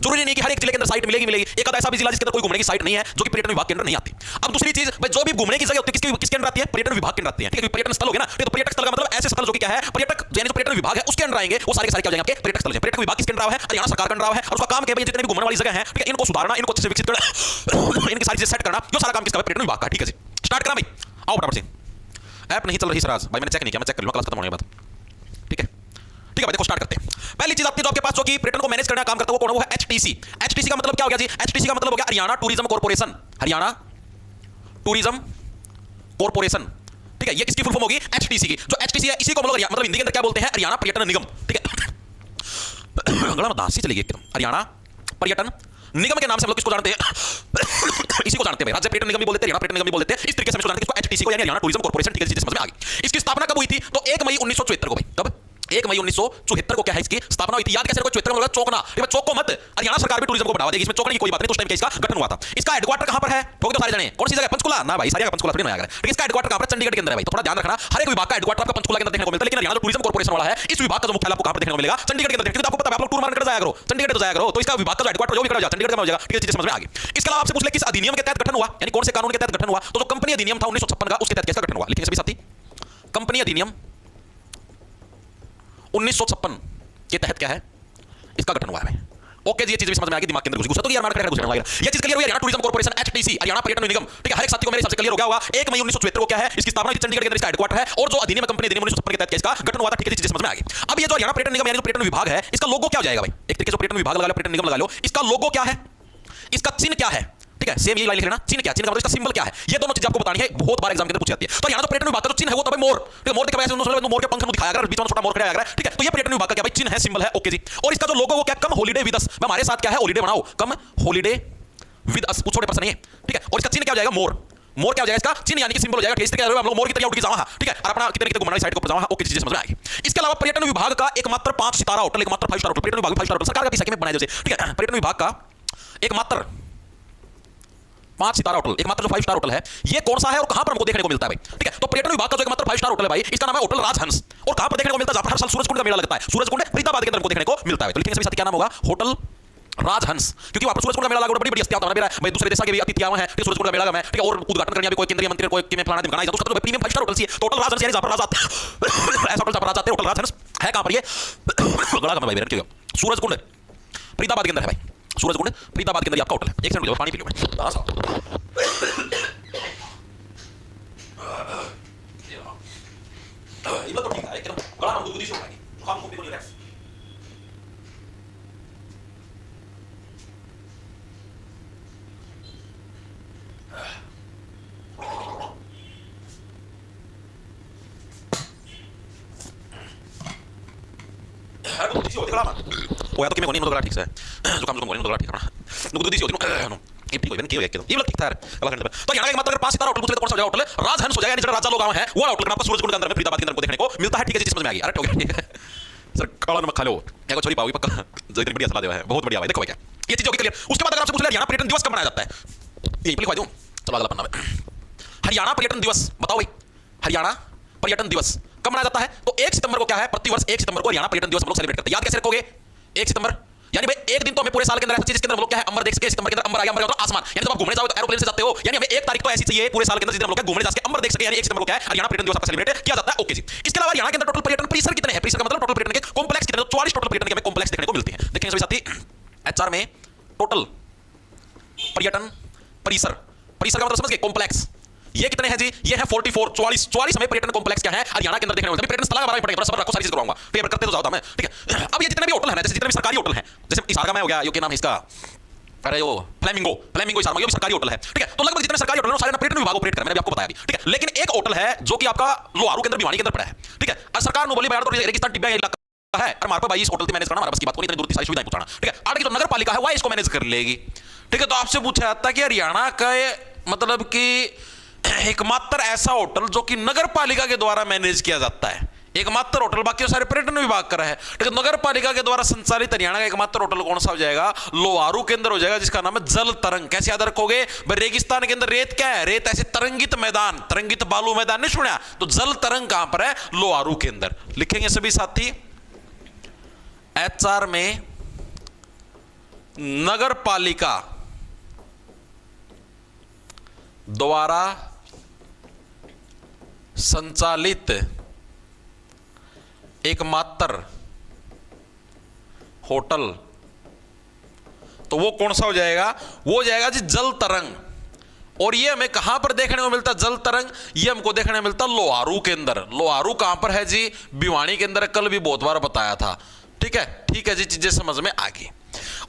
जरूरी नहीं कि हर एक जिले के अंदर साइट मिलेगी मिलेगी, एक आधा ऐसा भी जिला जिसके अंदर कोई घूमने की साइट नहीं है जो कि पर्यटन विभाग के अंदर नहीं आती। अब दूसरी चीज भाई, जो भी घूमने की जगह होती है किसके अंदर आती है? पर्यटन विभाग के अंदर आती है, ठीक है। पर्यटन स्थल हो गया ना, तो पर्यटक स्थल का मतलब ऐसे स्थल जो कि क्या है, पर्यटक यानी जो पर्यटन विभाग है उसके अंदर आएंगे, वो सारे के सारे क्या हो जाएंगे? आपके पर्यटक स्थल। पर्यटक विभाग किसके अंदर है? हरियाणा सरकार के अंदर है, और उसका काम क्या है? जितने भी घूमने वाली जगह है, ठीक है, इनको सुधारना, इनको अच्छे से विकसित करना, इनकी सारी चीजें सेट करना, ये सारा काम किसका है? पर्यटन विभाग का। ठीक है जी, स्टार्ट करा भाई, आओ फटाफट से। ऐप नहीं चल रही सराज भाई, मैंने चेक नहीं किया, मैं चेक कर लूंगा क्लास खत्म होने के बाद। ठीक है ठीक है भाई, देखो स्टार्ट करते हैं। पहली चीज आपकी जो आपके पास जो कि पर्यटन को मैनेज करने का काम करता है वो कौन है? वो है एचटीसी। एचटीसी का मतलब क्या हो गया जी? एचटीसी का मतलब हो गया Haryana tourism corporation. Haryana tourism corporation, ठीक है, ये किसकी फुल फॉर्म होगी? एचटीसी की। जो एचटीसी है इसी को मतलब हिंदी के अंदर क्या बोलते हैं? हरियाणा पर्यटन निगम। ठीक है, गला में दासी चलेगी एकदम। हरियाणा पर्यटन निगम के नाम से हम लोग किसको जानते हैं? इसी को जानते हैं भाई, राज्य पर्यटन निगम भी बोलते हैं, हरियाणा पर्यटन निगम भी बोलते हैं, इस तरीके से हम इसको जानते हैं, इसको एचटीसी को यानी हरियाणा टूरिज्म कॉर्पोरेशन। ठीक है, चीजें समझ में आ गई। इसकी स्थापना कब हुई थी? तो 1 मई 1974 को भाई। कब? 1 मई 1974 को क्या है इसकी स्थापना हुई थी? याद कैसे रखो? 74 में चौकना, चौक को मत, हरियाणा सरकार भी टूरिज्म को बढ़ावा देगी, इसमें चौकने की कोई बात नहीं। तो उस टाइम इसका गठन हुआ था। इसका हेडक्वार्टर कहां पर है? ठोक दो सारे जने, कौन सी जगह? पंचकुला ना भाई, सारे पंचकुला थोड़ी ना आएगा। ठीक है, इसका हेडक्वार्टर कहां पर? चंडीगढ़ के अंदर है भाई। तो थोड़ा ध्यान रखना, हर एक विभाग का हेडक्वार्टर आपका पंचकुला के अंदर देखने को मिलता है, लेकिन हरियाणा टूरिज्म कॉर्पोरेशन वाला है, इस विभाग का जो मुख्यालय आपको कहां पर देखने को मिलेगा? चंडीगढ़ के अंदर। क्योंकि आपको पता है आप लोग टूर मारने जाया करो, चंडीगढ़ तो जाया करो, तो इसका विभाग का जो हेडक्वार्टर जो भी खड़ा हो जाए चंडीगढ़ में हो जाएगा। ठीक है, चीजें समझ में आ गई। इसके अलावा आपसे पूछ ले किस अधिनियम के तहत गठन हुआ, यानी कौन से कानून के तहत गठन हुआ? तो जो कंपनी अधिनियम था 1956 का, उसके तहत कैसा गठन हुआ? लिखेंगे सभी साथी, कंपनी अधिनियम 1956 के तहत क्या है? इसका गठन हुआ है। ओके जी, ये चीज भी समझ में आ गई, दिमाग के अंदर घुसा तो यार मार कर घुसने लगेगा। ये चीज क्लियर हुई? Haryana tourism corporation HTC, Haryana पर्यटन निगम। ठीक है, हर एक साथी को मेरे हिसाब से क्लियर हो गया होगा। 1 मई 1974 को क्या है? इसकी स्थापना चंडीगढ़ के अंदर, इसका हेडक्वार्टर है, और जो अधिनियम कंपनी अधिनियम 1956 के तहत इसका गठन हुआ था। ठीक है, चीजें समझ में आ गई। अब ये जो हरियाणा पर्यटन निगम यानी जो पर्यटन विभाग है, इसका लोगो क्या हो जाएगा भाई? एक तरीके से पर्यटन विभाग लगा लो, पर्यटन निगम लगा लो, इसका लोगो क्या है? इसका चिन्ह क्या है? ठीक है, सेम ये लाइन लिख लेना, चिन्ह क्या? चिन्ह का मतलब इसका सिंबल क्या है? ये दोनों चीजें आपको बतानी है, बहुत बार एग्जाम के अंदर पूछी जाती है। तो यहां तो पर्यटन विभाग का जो चिन्ह है वो तो भाई मोर। ठीक है, मोर दिखा वैसे उन्होंने मोर के पंख दिखाया अगर बीच में छोटा मोर खड़ा आया। ठीक है, तो ये पर्यटन विभाग का क्या भाई चिन्ह है, सिंबल है। ओके जी, और इसका जो लोगो वो क्या? कम हॉलीडे विद अस। हमारे साथ क्या है? हॉलीडे बनाओ, कम हॉलीडे विद अस, छोटे पर्सन है। ठीक है, और इसका चिन्ह क्या हो जाएगा? मोर। मोर क्या हो जाएगा? इसका चिन्ह यानी कि सिंबल हो जाएगा। ठीक है, हम लोग मोर की तरह उठ के जाओ, ठीक है, और अपना कितने कितने घुमाने साइड को जाओ। ओके, चीजें समझ में आएगी। इसके अलावा पर्यटन विभाग का एकमात्र 5 सितारा होटल, एकमात्र 5 स्टार होटल, पर्यटन विभाग 5 स्टार होटल सरकार का पैसा में बनाया जैसे। ठीक है, पर्यटन विभाग का एकमात्र 5 सितारा होटल, एकमात्र जो 5 स्टार होटल है, ये कौन सा है और कहां पर हमको देखने को मिलता है भाई? ठीक है, तो पर्यटन विभाग का जो एकमात्र 5 स्टार होटल है भाई, इसका नाम है होटल राजहंस। और कहां पर देखने को मिलता है? जहां पर हर साल सूरजकुंड का मेला लगता है। सूरजकुंड फरीदाबाद के अंदर हमको देखने को मिलता है। तो लिखेंगे सभी साथी क्या नाम होगा? होटल राजहंस। क्योंकि वहां पर सूरजकुंड का मेला लगा, बड़ी बड़ी हस्तियां होता है भाई, दूसरे देश के भी अतिथि आए हैं, ठीक, सूरजकुंड का मेला में। ठीक है, और उद्घाटन करने भी कोई केंद्रीय मंत्री, कोई में प्लान दिखाना है, तो उसका तो प्रीमियम 5 स्टार होटल सी है। होटल राजहंस यानी जहां पर राजा ऐसा होटल जहां पर राजा आते हैं, होटल राजहंस है। कहां पर ये? गड़ा का भाई मेरे, ठीक है, सूरजकुंड फरीदाबाद के अंदर है भाई। सूरजकुंड फरीदाबाद के अंदर आपका होटल है। एक सेकंड पानी पी लूं मैं। ये तो ठीक है, एकदम गला में दूध शुरू होगी, खाम को भी रिलैक्स। अरे दूध सी होती गला में ओ या तो कि मैं कोनी गला ठीक से जो काम जो कोनी गला ठीक है ना दूध सी होती नो ये ठीक हो गया, एकदम ये ठीक था यार। तो यहाँ का मतलब 5 सितारा होटल पूछ ले तो कौन सा होटल है? राजहंस हो जाएगा, यानी राजा लोग आए हैं वो होटल आपको सूरजकुंड के अंदर में फरीदाबाद के अंदर को देखने को मिलता है। ठीक है, समझ में आ गया। अरे ठीक है सर, काला नमक खा लो, क्या छोड़ी पाओगी पक्का, जो इतनी बढ़िया सलाह देवा है, बहुत बढ़िया भाई। देखो भाई क्या ये चीज होगी क्लियर। उसके बाद अगर आपसे पूछ ले हरियाणा पर्यटन दिवस कब मनाया जाता है, यही लिखवा दूं, चलो अगला पन्ना में। हरियाणा पर्यटन दिवस बताओ भाई, हरियाणा पर्यटन दिवस कब मनाया जाता है? तो 1 सितंबर को क्या है? प्रतिवर्ष 1 सितंबर को हरियाणा पर्यटन दिवस हम लोग सेलिब्रेट करते हैं। याद कैसे रखोगे? 1 सितंबर यानी भाई एक दिन तो हमें पूरे साल के अंदर ऐसी चीज के अंदर हम लोग क्या है? अंबर देख सके। सितंबर के अंदर अंबर आ गया, अंबर का आसमान, यानी जब आप घूमने जाओ तो एरोप्लेन से जाते हो, यानी हमें एक तारीख तो ऐसी चाहिए पूरे साल के अंदर जिस दिन हम लोग घूमने जा सके, अंबर देख सके, यानी 1 सितंबर को क्या है? हरियाणा पर्यटन दिवस आपका सेलिब्रेट किया जाता है। ओके जी, इसके अलावा हरियाणा के अंदर टोटल पर्यटन परिसर कितने हैं? परिसर का मतलब टोटल पर्यटन के कॉम्प्लेक्स कितने? 44 टोटल पर्यटन के हमें कॉम्प्लेक्स देखने को मिलते हैं। देखेंगे सभी साथी, एचआर में टोटल पर्यटन परिसर, परिसर का मतलब समझ गए? कॉम्प्लेक्स। ये कितने हैं जी? ये है 44, 44 हमें पर्यटन कॉम्प्लेक्स क्या है हरियाणा के अंदर देखने को मिलता है। पर्यटन स्थल का बारे में पढ़ेंगे, थोड़ा सब्र रखो, सारी चीज करवाऊंगा। ठीक है, करते तो जाओ मैं। ठीक है, अब ये जितने भी होटल हैं, जैसे जितने भी सरकारी होटल हैं, जैसे इसारगा में हो गया, यो क्या नाम है इसका, अरे वो फ्लेमिंगो, फ्लेमिंगो इसारगा, ये भी सरकारी होटल है। ठीक है, तो लगभग जितने सरकारी होटल हैं सारे पर्यटन विभाग ऑपरेट कर रहे हैं, मैंने आपको बताया अभी। ठीक है, लेकिन एक होटल है जो कि आपका लोहारू के अंदर भिवानी के अंदर पड़ा है। ठीक है, और सरकार ने बोली मैं तो रेगिस्तान टिब्बा इलाका है और हमारे पास 22 होटल थी मैनेज करना, हमारे बस की बात को इतनी दूर की सारी सुविधाएं पहुंचाना। ठीक है, आगे जो नगर पालिका है वह इसको मैनेज कर लेगी। ठीक है, तो आपसे पूछा जाता है कि हरियाणा का मतलब कि एकमात्र ऐसा होटल जो कि नगर पालिका के द्वारा मैनेज किया जाता है, एकमात्र होटल, बाकी सारे पर्यटन विभाग का है। लेकिन नगर पालिका के द्वारा संचालित हरियाणा का एकमात्र होटल कौन सा हो जाएगा? लोहारू के अंदर हो जाएगा, जिसका नाम है जल तरंग। कैसे याद रखोगे? रेगिस्तान के अंदर रेत क्या है? रेत ऐसे तरंगित मैदान, तरंगित बालू मैदान नहीं सुना? तो जल तरंग कहां पर है? लोहारू के अंदर। लिखेंगे सभी साथी, एचआर में नगर पालिका द्वारा संचालित एकमात्र होटल, तो वो कौन सा हो जाएगा? वो हो जाएगा जी जल तरंग। और ये हमें कहां पर देखने को मिलता? जल तरंग ये हमको देखने को मिलता लोहारू के अंदर। लोहारू कहां पर है जी? भिवानी के अंदर। कल भी बहुत बार बताया था। ठीक है जी, चीजें समझ में आ गई।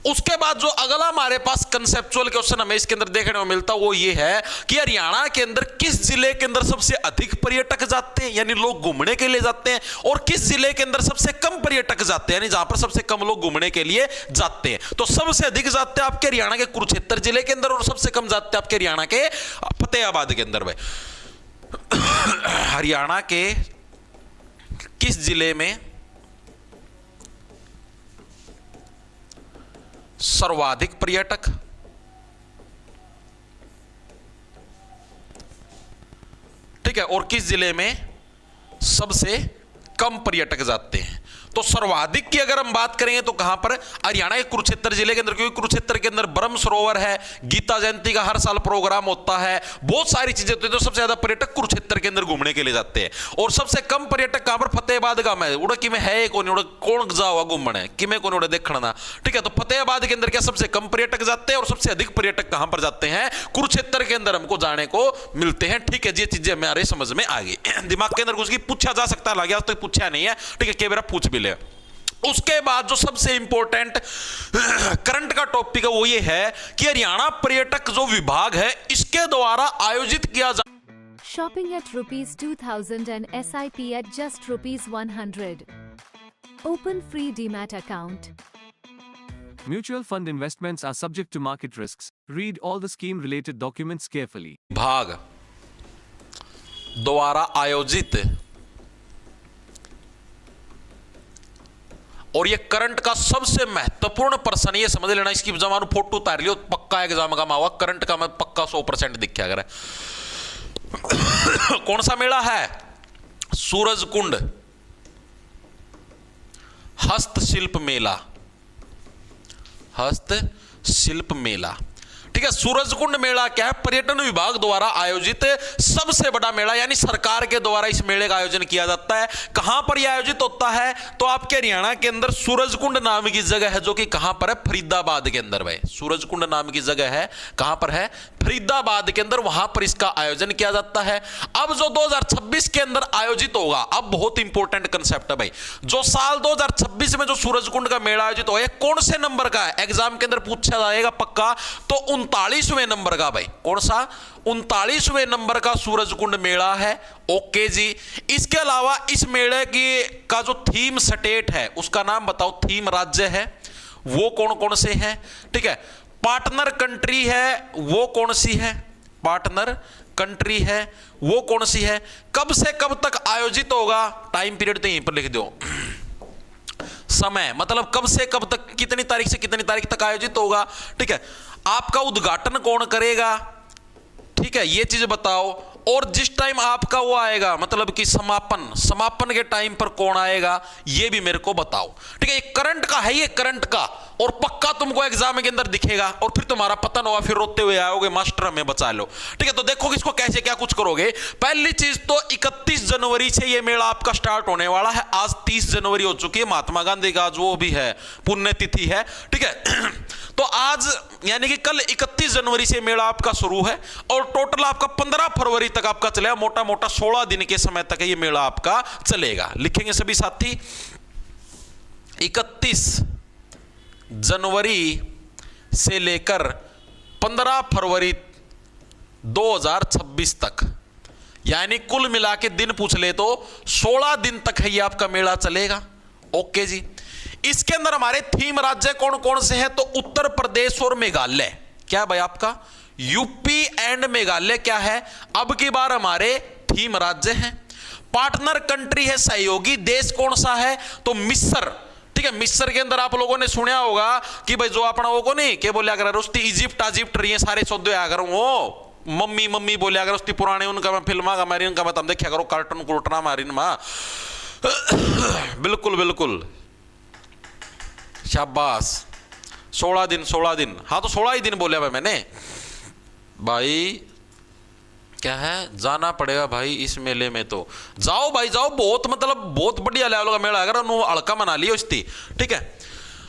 उसके बाद जो अगला हमारे पास कंसेप्चुअल क्वेश्चन हमें इसके अंदर देखने को मिलता वो ये है कि हरियाणा के अंदर किस जिले के अंदर सबसे अधिक पर्यटक जाते हैं, यानी लोग घूमने के लिए जाते हैं, और किस जिले के अंदर सबसे कम पर्यटक जाते हैं, यानी जहां पर सबसे कम लोग घूमने के लिए जाते हैं। तो सबसे अधिक जाते हैं आपके हरियाणा के कुरुक्षेत्र जिले के अंदर, और सबसे कम जाते हैं आपके हरियाणा के फतेहाबाद के अंदर। भाई हरियाणा के किस जिले में सर्वाधिक पर्यटक, ठीक है, और किस जिले में सबसे कम पर्यटक जाते हैं? तो सर्वाधिक की अगर हम बात करेंगे तो कहां पर? हरियाणा के कुरुक्षेत्र जिले के अंदर, क्योंकि कुरुक्षेत्र के अंदर ब्रह्म सरोवर है, गीता जयंती का हर साल प्रोग्राम होता है, बहुत सारी चीजें होती है। तो सबसे ज्यादा पर्यटक कुरुक्षेत्र के अंदर घूमने के लिए जाते हैं। और सबसे कम पर्यटक कहां पर? फतेहाबाद का में उड़ा कि में है कौन उड़ा, कौन जाओ घूमने कि में कौन उड़ा देखना। ठीक है, तो फतेहाबाद के अंदर क्या सबसे कम पर्यटक जाते हैं, और सबसे अधिक पर्यटक कहां पर जाते हैं? कुरुक्षेत्र के अंदर हमको जाने को मिलते हैं। ठीक है जी, ये चीजें हमारे समझ में आ गई, दिमाग के अंदर घुस गई। पूछा जा सकता है, आज तक पूछा नहीं है। ठीक है, कई बार पूछ भी ले। उसके बाद जो सबसे इंपॉर्टेंट करंट का टॉपिक है वो ये है कि हरियाणा पर्यटक जो विभाग है इसके द्वारा आयोजित किया जा Shopping at ₹2,000 and SIP at just ₹100. Open free DMAT account. Mutual fund investments are subject to market risks. Read all the scheme related documents carefully. विभाग द्वारा आयोजित, और ये करंट का सबसे महत्वपूर्ण प्रश्न, ये समझ लेना, इसकी जमा फोटो उतार लियो, पक्का एग्जाम का मावा करंट का मैं पक्का 100% दिखा कर। कौन सा मेला है? सूरजकुंड हस्तशिल्प मेला, हस्तशिल्प मेला। ठीक है, सूरजकुंड मेला क्या है? पर्यटन विभाग द्वारा आयोजित सबसे बड़ा मेला, यानी सरकार के द्वारा इस मेले का आयोजन किया जाता है। कहां पर यह आयोजित होता है? तो आपके हरियाणा के अंदर सूरजकुंड नाम की जगह है, जो कि कहां पर है? फरीदाबाद के अंदर। भाई सूरजकुंड नाम की जगह है, कहां पर है? फरीदाबाद के अंदर, वहां पर इसका आयोजन किया जाता है। अब जो 2026 के अंदर आयोजित होगा, अब बहुत इंपॉर्टेंट कंसेप्ट है भाई, जो साल 2026 में जो सूरजकुंड का मेला आयोजित होगा, कौन से नंबर का है? एग्जाम के अंदर पूछा जाएगा पक्का। तो 39वें नंबर का। भाई कौन सा? 39वें नंबर का सूरजकुंड मेला है। ओके जी। इसके अलावा इस मेले की का जो थीम स्टेट है उसका नाम बताओ, थीम राज्य है वो कौन कौन से हैं? ठीक है, पार्टनर कंट्री है वो कौन सी है? पार्टनर कंट्री है वो कौन सी है? कब से कब तक आयोजित होगा? टाइम पीरियड तो यहीं पर लिख दो, समय मतलब कब से कब तक, कितनी तारीख से कितनी तारीख तक आयोजित होगा। ठीक है, आपका उद्घाटन कौन करेगा? ठीक है, ये चीज बताओ। और जिस टाइम आपका वो आएगा, मतलब कि समापन के टाइम पर कौन आएगा, ये भी मेरे को बताओ। ठीक है, ये करंट का है, ये करंट का, और पक्का तुमको एग्जाम के अंदर दिखेगा, और फिर तुम्हारा पतन होगा, फिर रोते हुए आओगे मास्टर हमें बचा लो। ठीक है, तो देखो इसको कैसे क्या कुछ करोगे। पहली चीज तो 31 जनवरी से ये मेला आपका स्टार्ट होने वाला है। आज 30 जनवरी हो चुकी है, महात्मा गांधी का आज वो भी है, पुण्यतिथि है। ठीक है, तो आज यानी कि कल 31 जनवरी से मेला आपका शुरू है, और टोटल आपका 15 फरवरी तक आपका चलेगा। मोटा मोटा 16 दिन के समय तक ये मेला आपका चलेगा। लिखेंगे सभी साथी, 31 जनवरी से लेकर 15 फरवरी 2026 तक, यानी कुल मिला के दिन पूछ ले तो 16 दिन तक है ये आपका मेला चलेगा। ओके जी। इसके अंदर हमारे थीम राज्य कौन कौन से हैं? तो उत्तर प्रदेश और मेघालय। क्या भाई आपका? यूपी एंड मेघालय क्या है अब की बार हमारे थीम राज्य हैं। पार्टनर कंट्री है, सहयोगी देश कौन सा है? तो मिस्र। ठीक है, मिस्र के अंदर आप लोगों ने सुना होगा कि भाई जो अपना वो को नहीं क्या बोलिया कर उसकी इजिप्ट रही है, सारे सौदे आ कर वो मम्मी बोलिया अगर उसकी पुराने उनका मैं फिल्मा का मारी उनका मैं तुम देखा करो, कार्टून कुर्टना मारी माँ। बिल्कुल बिल्कुल, शाबाश। 16 दिन, हाँ तो 16 ही दिन बोले भाई मैंने। भाई क्या है, जाना पड़ेगा भाई इस मेले में, तो जाओ भाई जाओ, बहुत मतलब बहुत बढ़िया लेवल का मेला अगर हल्का मना लियो इसकी, ठीक है।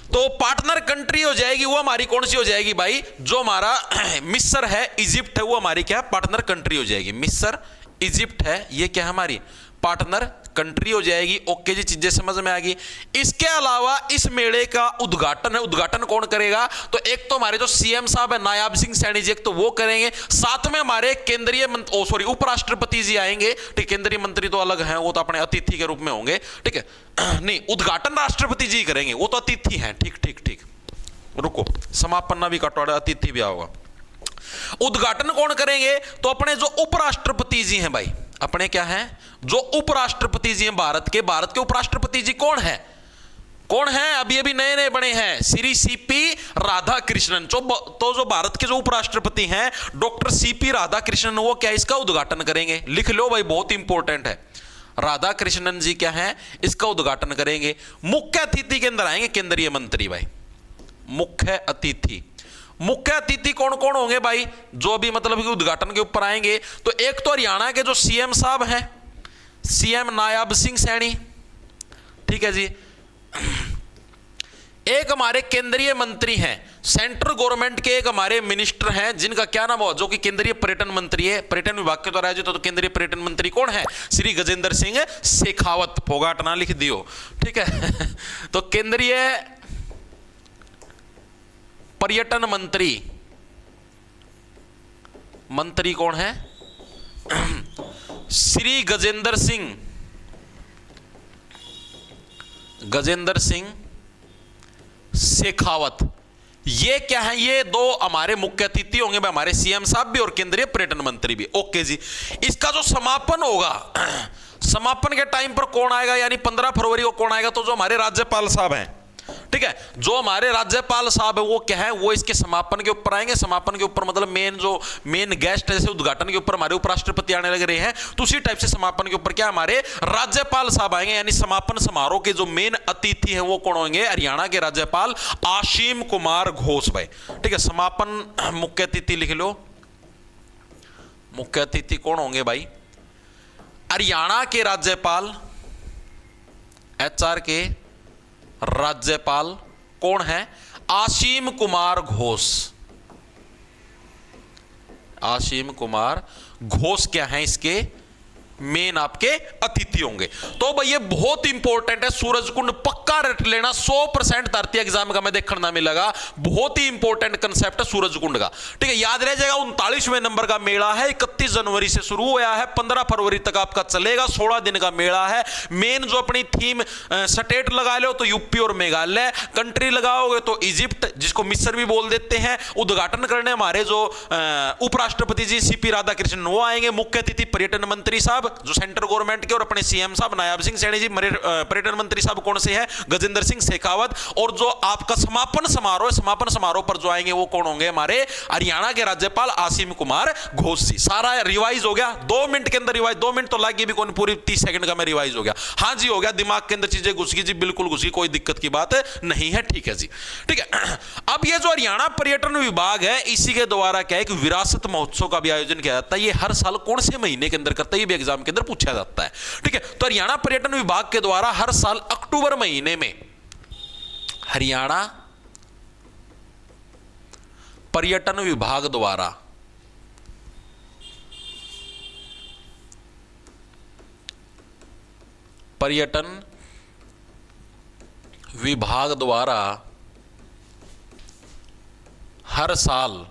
तो पार्टनर कंट्री हो जाएगी वो हमारी कौन सी हो जाएगी भाई, जो हमारा मिस्र है, इजिप्ट है, वो हमारी क्या पार्टनर कंट्री हो जाएगी। मिस्र इजिप्ट है, ये क्या हमारी पार्टनर कंट्री हो जाएगी। ओके जी, चीजें समझ में आ गई। इसके अलावा इस मेले का उद्घाटन है, उद्घाटन कौन करेगा, तो एक तो हमारे जो सीएम साहब है नायाब सिंह सैनी जी, एक तो वो करेंगे, साथ में हमारे केंद्रीय उपराष्ट्रपति जी आएंगे, ठीक। केंद्रीय मंत्री तो अलग हैं, वो तो अपने अतिथि के रूप में होंगे, ठीक है। नहीं, उद्घाटन राष्ट्रपति जी करेंगे, वो तो अतिथि हैं, ठीक ठीक ठीक। रुको, समापन ना भी कटवाड़ा, अतिथि भी आओगा। उद्घाटन कौन करेंगे, तो अपने जो उपराष्ट्रपति जी हैं भाई, अपने क्या हैं, जो उपराष्ट्रपति जी हैं भारत के उपराष्ट्रपति जी कौन है, कौन है, अभी अभी नए नए बने हैं, श्री सीपी राधाकृष्णन। तो जो भारत के जो उपराष्ट्रपति हैं डॉक्टर सीपी राधाकृष्णन, वो क्या इसका उद्घाटन करेंगे। लिख लो भाई, बहुत इंपॉर्टेंट है। राधाकृष्णन जी क्या है, इसका उद्घाटन करेंगे। मुख्य अतिथि के अंदर आएंगे केंद्रीय मंत्री भाई, मुख्य अतिथि। मुख्य अतिथि कौन कौन होंगे भाई, जो अभी मतलब कि उद्घाटन के ऊपर आएंगे, तो एक तो हरियाणा के जो सीएम साहब हैं, सीएम नायाब सिंह सैनी, ठीक है जी। एक हमारे केंद्रीय मंत्री हैं, सेंट्रल गवर्नमेंट के एक हमारे मिनिस्टर हैं, जिनका क्या नाम हो, जो कि केंद्रीय पर्यटन मंत्री है, पर्यटन विभाग के द्वारा आयोजित। तो केंद्रीय पर्यटन मंत्री कौन है, श्री गजेंद्र सिंह शेखावत। फोगाट ना लिख दियो, ठीक है। तो केंद्रीय पर्यटन मंत्री कौन है, श्री गजेंद्र सिंह शेखावत। ये क्या है, ये दो हमारे मुख्य अतिथि होंगे, हमारे सीएम साहब भी और केंद्रीय पर्यटन मंत्री भी। ओके जी, इसका जो समापन होगा, समापन के टाइम पर कौन आएगा, यानी 15 फरवरी को कौन आएगा, तो जो हमारे राज्यपाल साहब हैं, ठीक है, जो हमारे राज्यपाल साहब है वो क्या है, वो इसके समापन के ऊपर आएंगे। समापन के ऊपर मतलब मेन गेस्ट, जैसे उद्घाटन के ऊपर हमारे उपराष्ट्रपति आने लग रहे हैं, तो उसी टाइप से समापन के ऊपर क्या हमारे राज्यपाल साहब आएंगे। यानी समापन समारोह के जो मेन अतिथि हैं वो कौन होंगे, हरियाणा के राज्यपाल आशीम कुमार घोष भाई, ठीक है। समापन मुख्य अतिथि लिख लो, मुख्य अतिथि कौन होंगे भाई, हरियाणा के राज्यपाल, HR के राज्यपाल कौन है, आशीम कुमार घोष। आशीम कुमार घोष क्या है, इसके मेन आपके अतिथि होंगे। तो भाई ये बहुत इंपॉर्टेंट है, सूरजकुंड पक्का रट लेना, 100% भारतीय एग्जाम का मैं देखने ना मिलेगा। बहुत ही इंपॉर्टेंट कंसेप्ट है सूरजकुंड का, ठीक है, याद रह जाएगा। 39वें नंबर का मेला है, 31 जनवरी से शुरू हुआ है, 15 फरवरी तक आपका चलेगा, 16 दिन का मेला है। मेन जो अपनी थीम स्टेट लगा लो तो यूपी और मेघालय, कंट्री लगाओगे तो इजिप्ट, जिसको मिस्र भी बोल देते हैं। उद्घाटन करने हमारे जो उपराष्ट्रपति जी सीपी राधाकृष्णन वो आएंगे, मुख्य अतिथि पर्यटन मंत्री साहब जो सेंट्रल गवर्नमेंट के, और अपने सीएम साहब नायाब सिंह सैनी जी। पर्यटन मंत्री साहब कौन से हैं, गजेंद्र सिंह शेखावत। और जो आपका समापन समारोह पर जो आएंगे वो कौन होंगे, हमारे हरियाणा के राज्यपाल आशीम कुमार घोष जी। सारा रिवाइज हो गया 2 मिनट के अंदर, रिवाइज 2 मिनट तो लगे भी कौन, पूरी 30 सेकंड का में रिवाइज हो गया। हाँ जी हो गया, दिमाग के अंदर चीजें घुस गई जी, बिल्कुल घुस गई, कोई दिक्कत की बात नहीं है, ठीक है जी, ठीक है। अब ये जो हरियाणा पर्यटन विभाग है, इसी के द्वारा क्या है कि विरासत महोत्सव का भी आयोजन किया जाता है। ये हर साल कौन से महीने के अंदर करता है, ये भी एग्जाम के अंदर पूछा जाता है, ठीक है। तो हरियाणा पर्यटन विभाग के द्वारा हर साल अक्टूबर महीने में हरियाणा पर्यटन विभाग द्वारा हर साल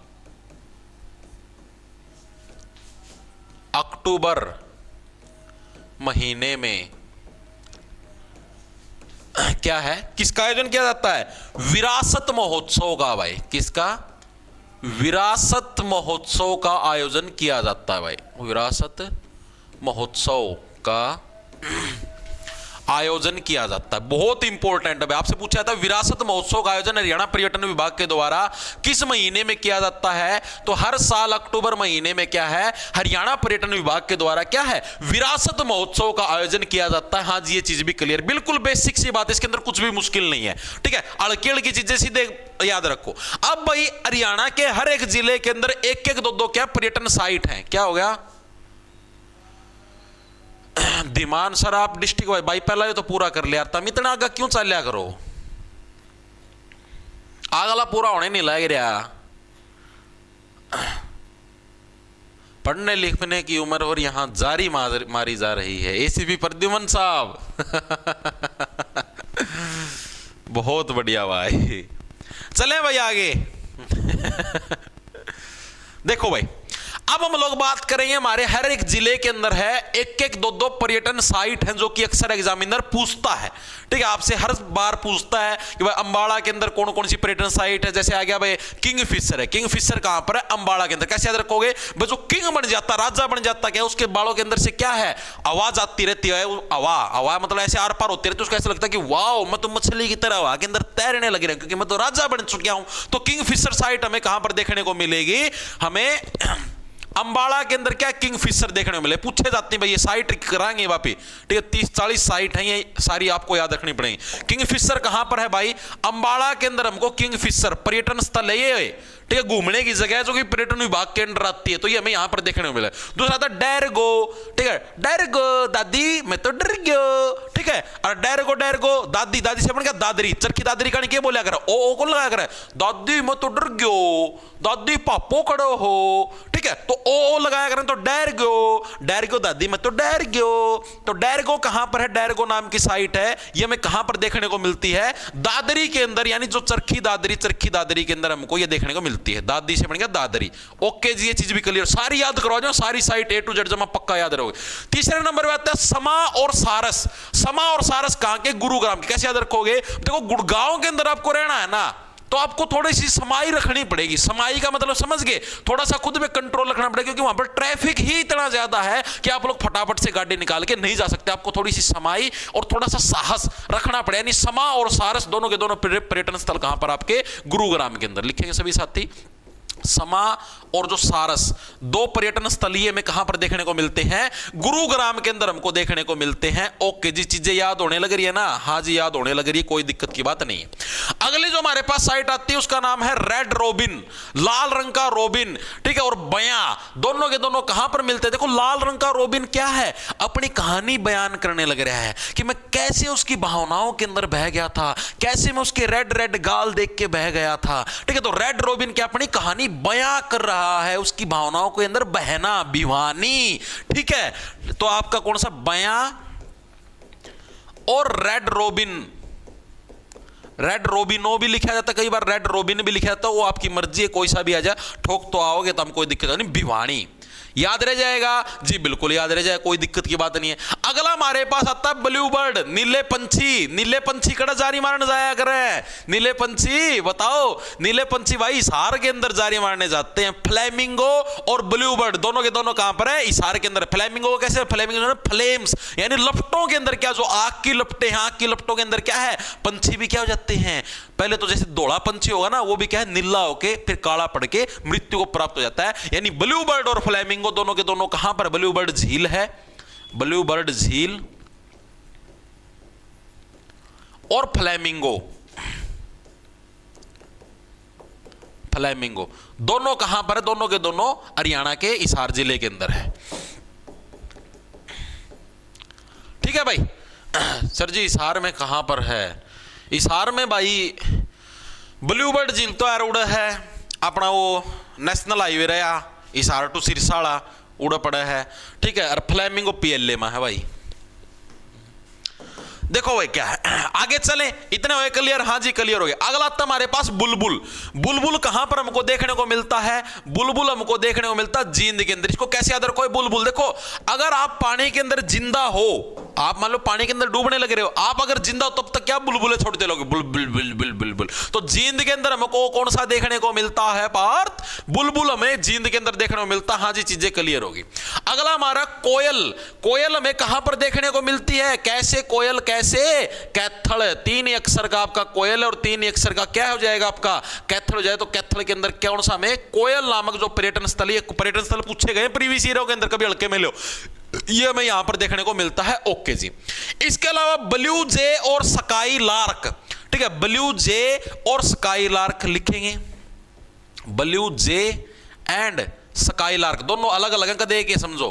अक्टूबर महीने में क्या है, किसका आयोजन किया जाता है, विरासत महोत्सव का भाई। किसका, विरासत महोत्सव का आयोजन किया जाता है भाई। विरासत महोत्सव का आयोजन किया जाता है। बहुत इंपॉर्टेंट है, आपसे पूछा जाता है विरासत महोत्सव का आयोजन हरियाणा पर्यटन विभाग के द्वारा किस महीने में किया जाता है? तो हर साल अक्टूबर महीने में क्या है, हरियाणा पर्यटन विभाग के द्वारा क्या है, विरासत महोत्सव का आयोजन किया जाता है। हाँ जी, ये चीज भी क्लियर, बिल्कुल बेसिक सी बात, इसके अंदर कुछ भी मुश्किल नहीं है। ठीक है, अड़केड़ की चीजें सीधे याद रखो। अब भाई हरियाणा के हर एक जिले के अंदर एक एक दो क्या पर्यटन साइट है। क्या हो गया धीमान सर, आप डिस्ट्रिक्ट भाई पहला ये तो पूरा कर लिया, तुम इतना आगे क्यों चल लिया करो, आगला पूरा होने नहीं लग रहा। पढ़ने लिखने की उम्र और यहां जारी मारी जा रही है। एसीपी प्रद्युमन साहब बहुत बढ़िया भाई, चले भाई आगे देखो भाई, अब हम लोग बात करेंगे हमारे हर एक जिले के अंदर है एक एक दो दो पर्यटन साइट हैं जो कि अक्सर एग्जामिनर पूछता है। ठीक है, आपसे हर बार पूछता है कि भाई अंबाला के अंदर कौन कौन सी पर्यटन साइट है। जैसे आ गया भाई किंगफिशर है, किंगफिशर कहां पर है, अंबाला के अंदर। कैसे याद रखोगे भाई, जो किंग बन जाता, राजा बन जाता, क्या उसके बालों के अंदर से क्या है, आवाज आती रहती है। हवा मतलब ऐसे आर पार होती रहती है, उसको ऐसा लगता है कि वाओ मैं तो मछली की तरह हवा के अंदर तैरने लग रहा हूं क्योंकि मैं तो राजा बन चुका हूं। तो किंगफिशर साइट हमें कहां पर देखने को मिलेगी, हमें अंबाला के अंदर क्या किंगफिशर देखने को मिले। पूछे जाते हैं भाई ये साइट कराएंगे वापी, ठीक है 30-40 साइट है, ये सारी आपको याद रखनी पड़ेगी। किंगफिशर कहां पर है भाई, अंबाला के अंदर हमको किंगफिशर पर्यटन स्थल है ये, ठीक है, घूमने की जगह है जो कि पर्यटन विभाग के अंदर आती है, तो ये हमें यहां पर देखने को मिला। दूसरा था डैरगो, ठीक है, डैरगो दादी मैं तो डर गयो, ठीक है, और डैरगो डैरगो दादी, दादी से अपन क्या दादरी, चरखी दादरी का क्या बोला कर, ओ कौन लगा कर, दादी मैं तो डर गयो, दादी पापो कड़ो हो, ठीक है, तो ओ लगाया करें तो डैरगो दादी मैं तो डर गयो। तो डैरगो कहां पर है, डैरगो नाम की साइट है, ये हमें कहां पर देखने को मिलती है, दादरी के अंदर, यानी जो चरखी दादरी के अंदर हमको ये देखने को मिलती है। दादी से बन गया दादरी। ओके जी, ये चीज भी क्लियर, सारी याद करवा जाओ, सारी साइट A to Z जमा पक्का याद रहोगे। तीसरे नंबर पे आता है समा और सारस। समा और सारस कहां के, गुरुग्राम के। कैसे याद रखोगे, देखो गुड़गांव के अंदर आपको रहना है ना, तो आपको थोड़ी सी समाई रखनी पड़ेगी। समाई का मतलब समझ गए, थोड़ा सा खुद में कंट्रोल रखना पड़ेगा क्योंकि वहां पर ट्रैफिक ही इतना ज्यादा है कि आप लोग फटाफट से गाड़ी निकाल के नहीं जा सकते। आपको थोड़ी सी समाई और थोड़ा सा साहस रखना पड़ेगा। यानी समा और सारस दोनों के दोनों पर्यटन स्थल कहां पर, आपके गुरुग्राम के अंदर। लिखेंगे सभी साथी, समा और जो सारस दो पर्यटन स्थलीय में कहां पर देखने को मिलते हैं, गुरुग्राम के अंदर हमको देखने को मिलते हैं। ओके जी, चीजें याद होने लग रही है ना, हाँ जी याद होने लग रही है, कोई दिक्कत की बात नहीं है। अगली जो हमारे पास साइट आती है उसका नाम है रेड रोबिन, लाल रंग का रोबिन, ठीक है, और बयां, दोनों के दोनों कहां पर मिलते हैं। देखो लाल रंग का रोबिन क्या है, अपनी कहानी बयान करने लग रहा है कि मैं कैसे उसकी भावनाओं के अंदर बह गया था, कैसे मैं उसके रेड रेड गाल देख के बह गया था, ठीक है। तो रेड रोबिन क्या अपनी कहानी बयां कर रहा है, उसकी भावनाओं के अंदर बहना, दीवानी, ठीक है। तो आपका कौन सा, बयां और रेड रोबिन, रेड रोबिनो भी लिखा जाता है, कई बार रेड रोबिन भी लिखा जाता है, वो आपकी मर्जी है, कोई सा भी आ जाए, ठोक तो आओगे तो हम कोई दिक्कत नहीं। भिवानी याद रह जाएगा जी, बिल्कुल याद रह जाएगा, कोई दिक्कत की बात नहीं है। अगला हमारे पास आता है ब्लू बर्ड, नीले पंछी। नीले पंछी कड़ा जारी मारने जाया करे, नीले पंछी बताओ, नीले पंछी भाई हिसार के अंदर जारी मारने जाते हैं। फ्लेमिंगो और ब्लू बर्ड दोनों के दोनों कहां पर है, हिसार के अंदर। फ्लेमिंगो कैसे, फ्लेमिंगो फ्लेम्स यानी लपटों के अंदर, क्या जो आग की लपटें हैं, आग की लपटों के अंदर क्या है, पंछी भी क्या हो जाते हैं, पहले तो जैसे धोला पंछी होगा ना, वो भी क्या है, नीला होके फिर काला पड़ के मृत्यु को प्राप्त हो जाता है। यानी ब्लू बर्ड और फ्लेमिंगो दोनों के दोनों कहां पर, ब्लू बर्ड झील है, ब्लू बर्ड झील और फ्लेमिंगो, फ्लेमिंगो दोनों कहां पर है, दोनों के दोनों हरियाणा के हिसार जिले के अंदर है। ठीक है भाई, सर जी हिसार में कहां पर है, हिसार में भाई ब्लू बर्ड झील तो यार उड़ा है अपना, वो नेशनल हाईवे रहा हिसार टू सिरसाड़ा उड़ा पड़ा है, ठीक है। और फ्लेमिंगो PLA में है भाई। देखो भाई क्या है, आगे चलें, इतने हुए क्लियर, हाँ जी क्लियर हो गया। अगला आता हमारे पास बुलबुल। बुलबुल कहां पर हमको देखने को मिलता है, बुलबुल हमको देखने को मिलता है जींद के अंदर। इसको कैसे याद रखो, बुलबुल देखो, अगर आप पानी के अंदर जिंदा हो आप मान लो पानी के अंदर डूबने लग रहे हो, आप अगर जिंदा हो तब तक क्या बुलबुले छोड़ते लोगे, बुलबुल बुलबुल बुलबुल। तो जींद के अंदर हमको कौन सा देखने को मिलता है पार्थ, बुलबुल हमें जींद के अंदर देखने को मिलता है। हाँ जी, चीजें क्लियर होगी। अगला हमारा कोयल, कोयल हमें कहां पर देखने को मिलती है, कैसे कोयल, कैसे, कैथल, 3 अक्षर का आपका कोयल और 3 अक्षर का क्या हो जाएगा आपका कैथल हो जाए। तो कैथल के अंदर कौन सा हमें कोयल नामक जो पर्यटन स्थल, ये पर्यटन स्थल पूछे गए प्रीवियस ईयर के अंदर, कभी हल्के में लो, ये हमें यहां पर देखने को मिलता है। ओके जी। इसके अलावा ब्लू जे और स्काई लार्क, ठीक है, ब्लू जे और स्काई लार्क लिखेंगे, blue J and sky lark दोनों अलग अलग अंक दे के समझो।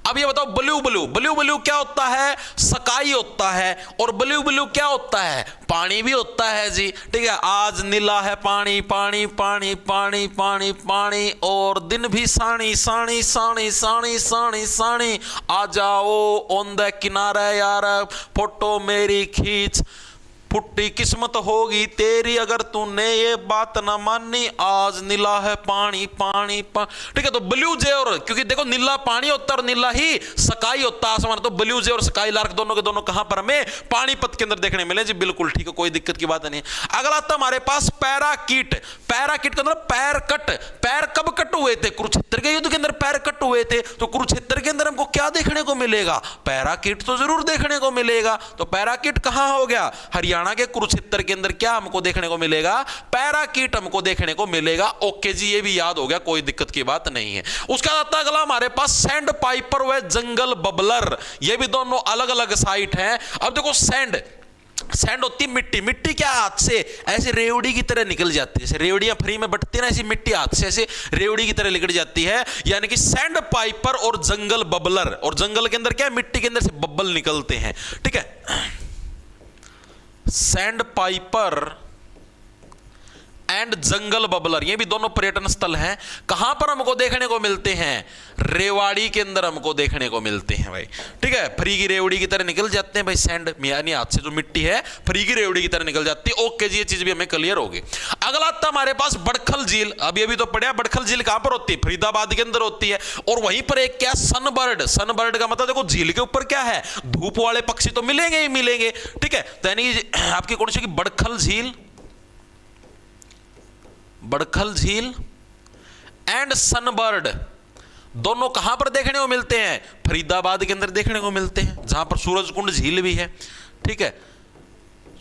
अब ये बताओ ब्लू ब्लू, ब्लू ब्लू क्या होता है, स्काई होता है, और ब्लू ब्लू क्या होता है, पानी भी होता है जी, ठीक है। आज नीला है पानी पानी पानी पानी पानी पानी, और दिन भी सानी सानी सानी सानी सानी सानी, आ जाओ ऑन द किनारे यार, फोटो मेरी खींच, फुट्टी किस्मत होगी तेरी अगर तूने ये बात ना मानी, आज नीला है पानी पानी ठीक है। तो ब्लू जे और, क्योंकि देखो नीला पानी होता है और नीला ही स्काई होता है आसमान, तो ब्लू जे और स्काई लार्क दोनों के दोनों कहां पर हमें पानीपत के अंदर देखने मिले जी, बिल्कुल ठीक है, कोई दिक्कत की बात नहीं। अगला आता हमारे पास पैराकीट, पैराकीट के अंदर पैर कट, पैर कब कट हुए थे, कुरुक्षेत्र के युद्ध के अंदर पैर कट हुए थे, तो कुरुक्षेत्र के अंदर हमको क्या देखने को मिलेगा, पैराकीट तो जरूर देखने को मिलेगा। तो पैराकीट कहां हो गया, हरियाणा के कुरुक्षेत्र के अंदर क्या हमको देखने को मिलेगा, पैराकीट हमको देखने को मिलेगा। ओके जी, ये भी याद हो गया, कोई दिक्कत की बात नहीं है। उसका आता अगला हमारे पास सैंड पाइपर व जंगल बबलर, ये भी दोनों अलग अलग साइट हैं। अब देखो सैंड, सैंड होती मिट्टी, मिट्टी क्या हाथ से ऐसे रेवड़ी की तरह निकल जाती है, जैसे रेवड़ियां फ्री में बटती है ना, ऐसी मिट्टी हाथ से ऐसे रेवड़ी की तरह निकल जाती है, यानी कि सैंड पाइपर और जंगल बबलर। और जंगल के अंदर क्या है, मिट्टी के अंदर से बबल निकलते हैं, ठीक है। Sand Piper and jungle bubbler, ये भी दोनों पर्यटन स्थल हैं। कहां पर हमको देखने को मिलते हैं, रेवाड़ी के अंदर हमको देखने को मिलते हैं भाई, ठीक है। फ्री की रेवड़ी की तरह निकल जाते हैं भाई, सैंड यानी हाथ से जो मिट्टी है फ्री की रेवड़ी की तरह निकल जाती है। ओके जी, ये चीज भी हमें क्लियर होगी। अगला आता हमारे पास बड़खल झील, अब ये भी तो पढ़ा, बड़खल झील कहां पर होती है, फरीदाबाद के अंदर होती है। और वहीं पर एक क्या, सनबर्ड, सनबर्ड का मतलब देखो झील के ऊपर क्या है, धूप वाले पक्षी तो मिलेंगे ही मिलेंगे, ठीक है। तो यानी आपकी कौन सी की बड़खल झील, बड़खल झील एंड सनबर्ड दोनों कहां पर देखने को मिलते हैं, फरीदाबाद के अंदर देखने को मिलते हैं, जहां पर सूरजकुंड झील भी है, ठीक है।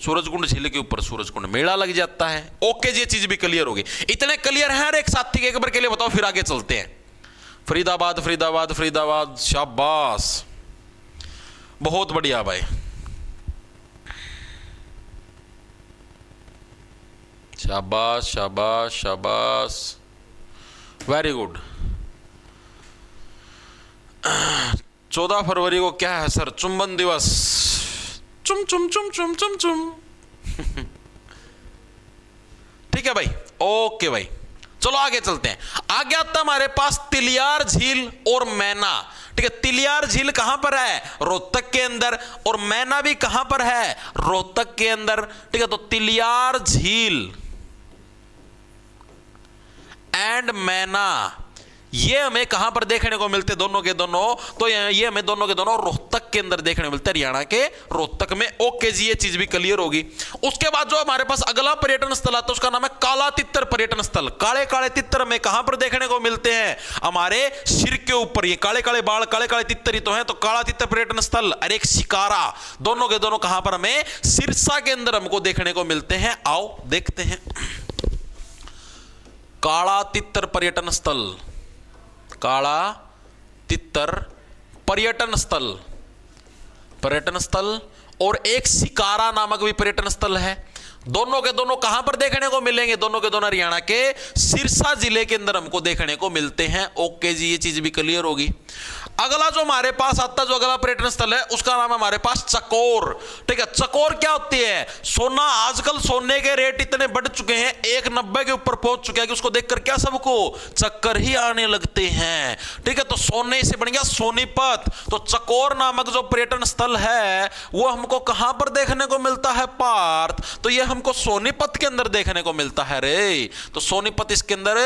सूरजकुंड झील के ऊपर सूरजकुंड मेला लग जाता है। ओके जी, ये चीज भी क्लियर होगी। इतने क्लियर है हर एक साथी के, एक बार के लिए बताओ, फिर आगे चलते हैं। फरीदाबाद फरीदाबाद फरीदाबाद, शाबाश, बहुत बढ़िया भाई, शाबाश शाबाश शाबाश, वेरी गुड। 14 फरवरी को क्या है सर, चुंबन दिवस, चुम चुम चुम चुम चुम चुम ठीक है भाई, ओके भाई, चलो आगे चलते हैं। आगे आता हमारे पास तिलियार झील और मैना, ठीक है। तिलियार झील कहां पर है, रोहतक के अंदर, और मैना भी कहां पर है, रोहतक के अंदर, ठीक है। तो तिलियार झील एंड मैना, ये हमें कहां पर देखने को मिलते, दोनों के दोनों, तो ये हमें दोनों के दोनों रोहतक के अंदर देखने को मिलते हैं, हरियाणा के रोहतक में। ओके जी, ये चीज भी क्लियर होगी। उसके बाद जो हमारे पास अगला पर्यटन स्थल आता है, उसका नाम है काला तित्तर पर्यटन स्थल। काले काले तित्तर हमें कहां पर देखने को मिलते हैं, हमारे सिर के ऊपर, ये काले काले बाल, काले काले तित्तर ही तो है। तो काला तित्तर पर्यटन स्थल और एक शिकारा, दोनों के दोनों कहां पर हमें सिरसा के अंदर हमको देखने को मिलते हैं। आओ देखते हैं, काला तित्तर पर्यटन स्थल, काला तित्तर पर्यटन स्थल, पर्यटन स्थल, और एक शिकारा नामक भी पर्यटन स्थल है। दोनों के दोनों कहां पर देखने को मिलेंगे, दोनों के दोनों हरियाणा के सिरसा जिले के अंदर हमको देखने को मिलते हैं। ओके जी, ये चीज भी क्लियर होगी। अगला जो हमारे पास आता, जो अगला पर्यटन स्थल है, उसका नाम है हमारे पास चकोर, ठीक है। चकोर क्या होती है, सोना, आजकल सोने के रेट इतने बढ़ चुके हैं, 190 के ऊपर पहुंच चुके हैं कि उसको देखकर क्या सबको चक्कर ही आने लगते हैं, ठीक है। तो सोने से बन गया सोनीपत। तो चकोर नामक जो पर्यटन स्थल है वो हमको कहां पर देखने को मिलता है पार्थ, तो ये हमको सोनीपत के अंदर देखने को मिलता है रे। तो सोनीपत इसके अंदर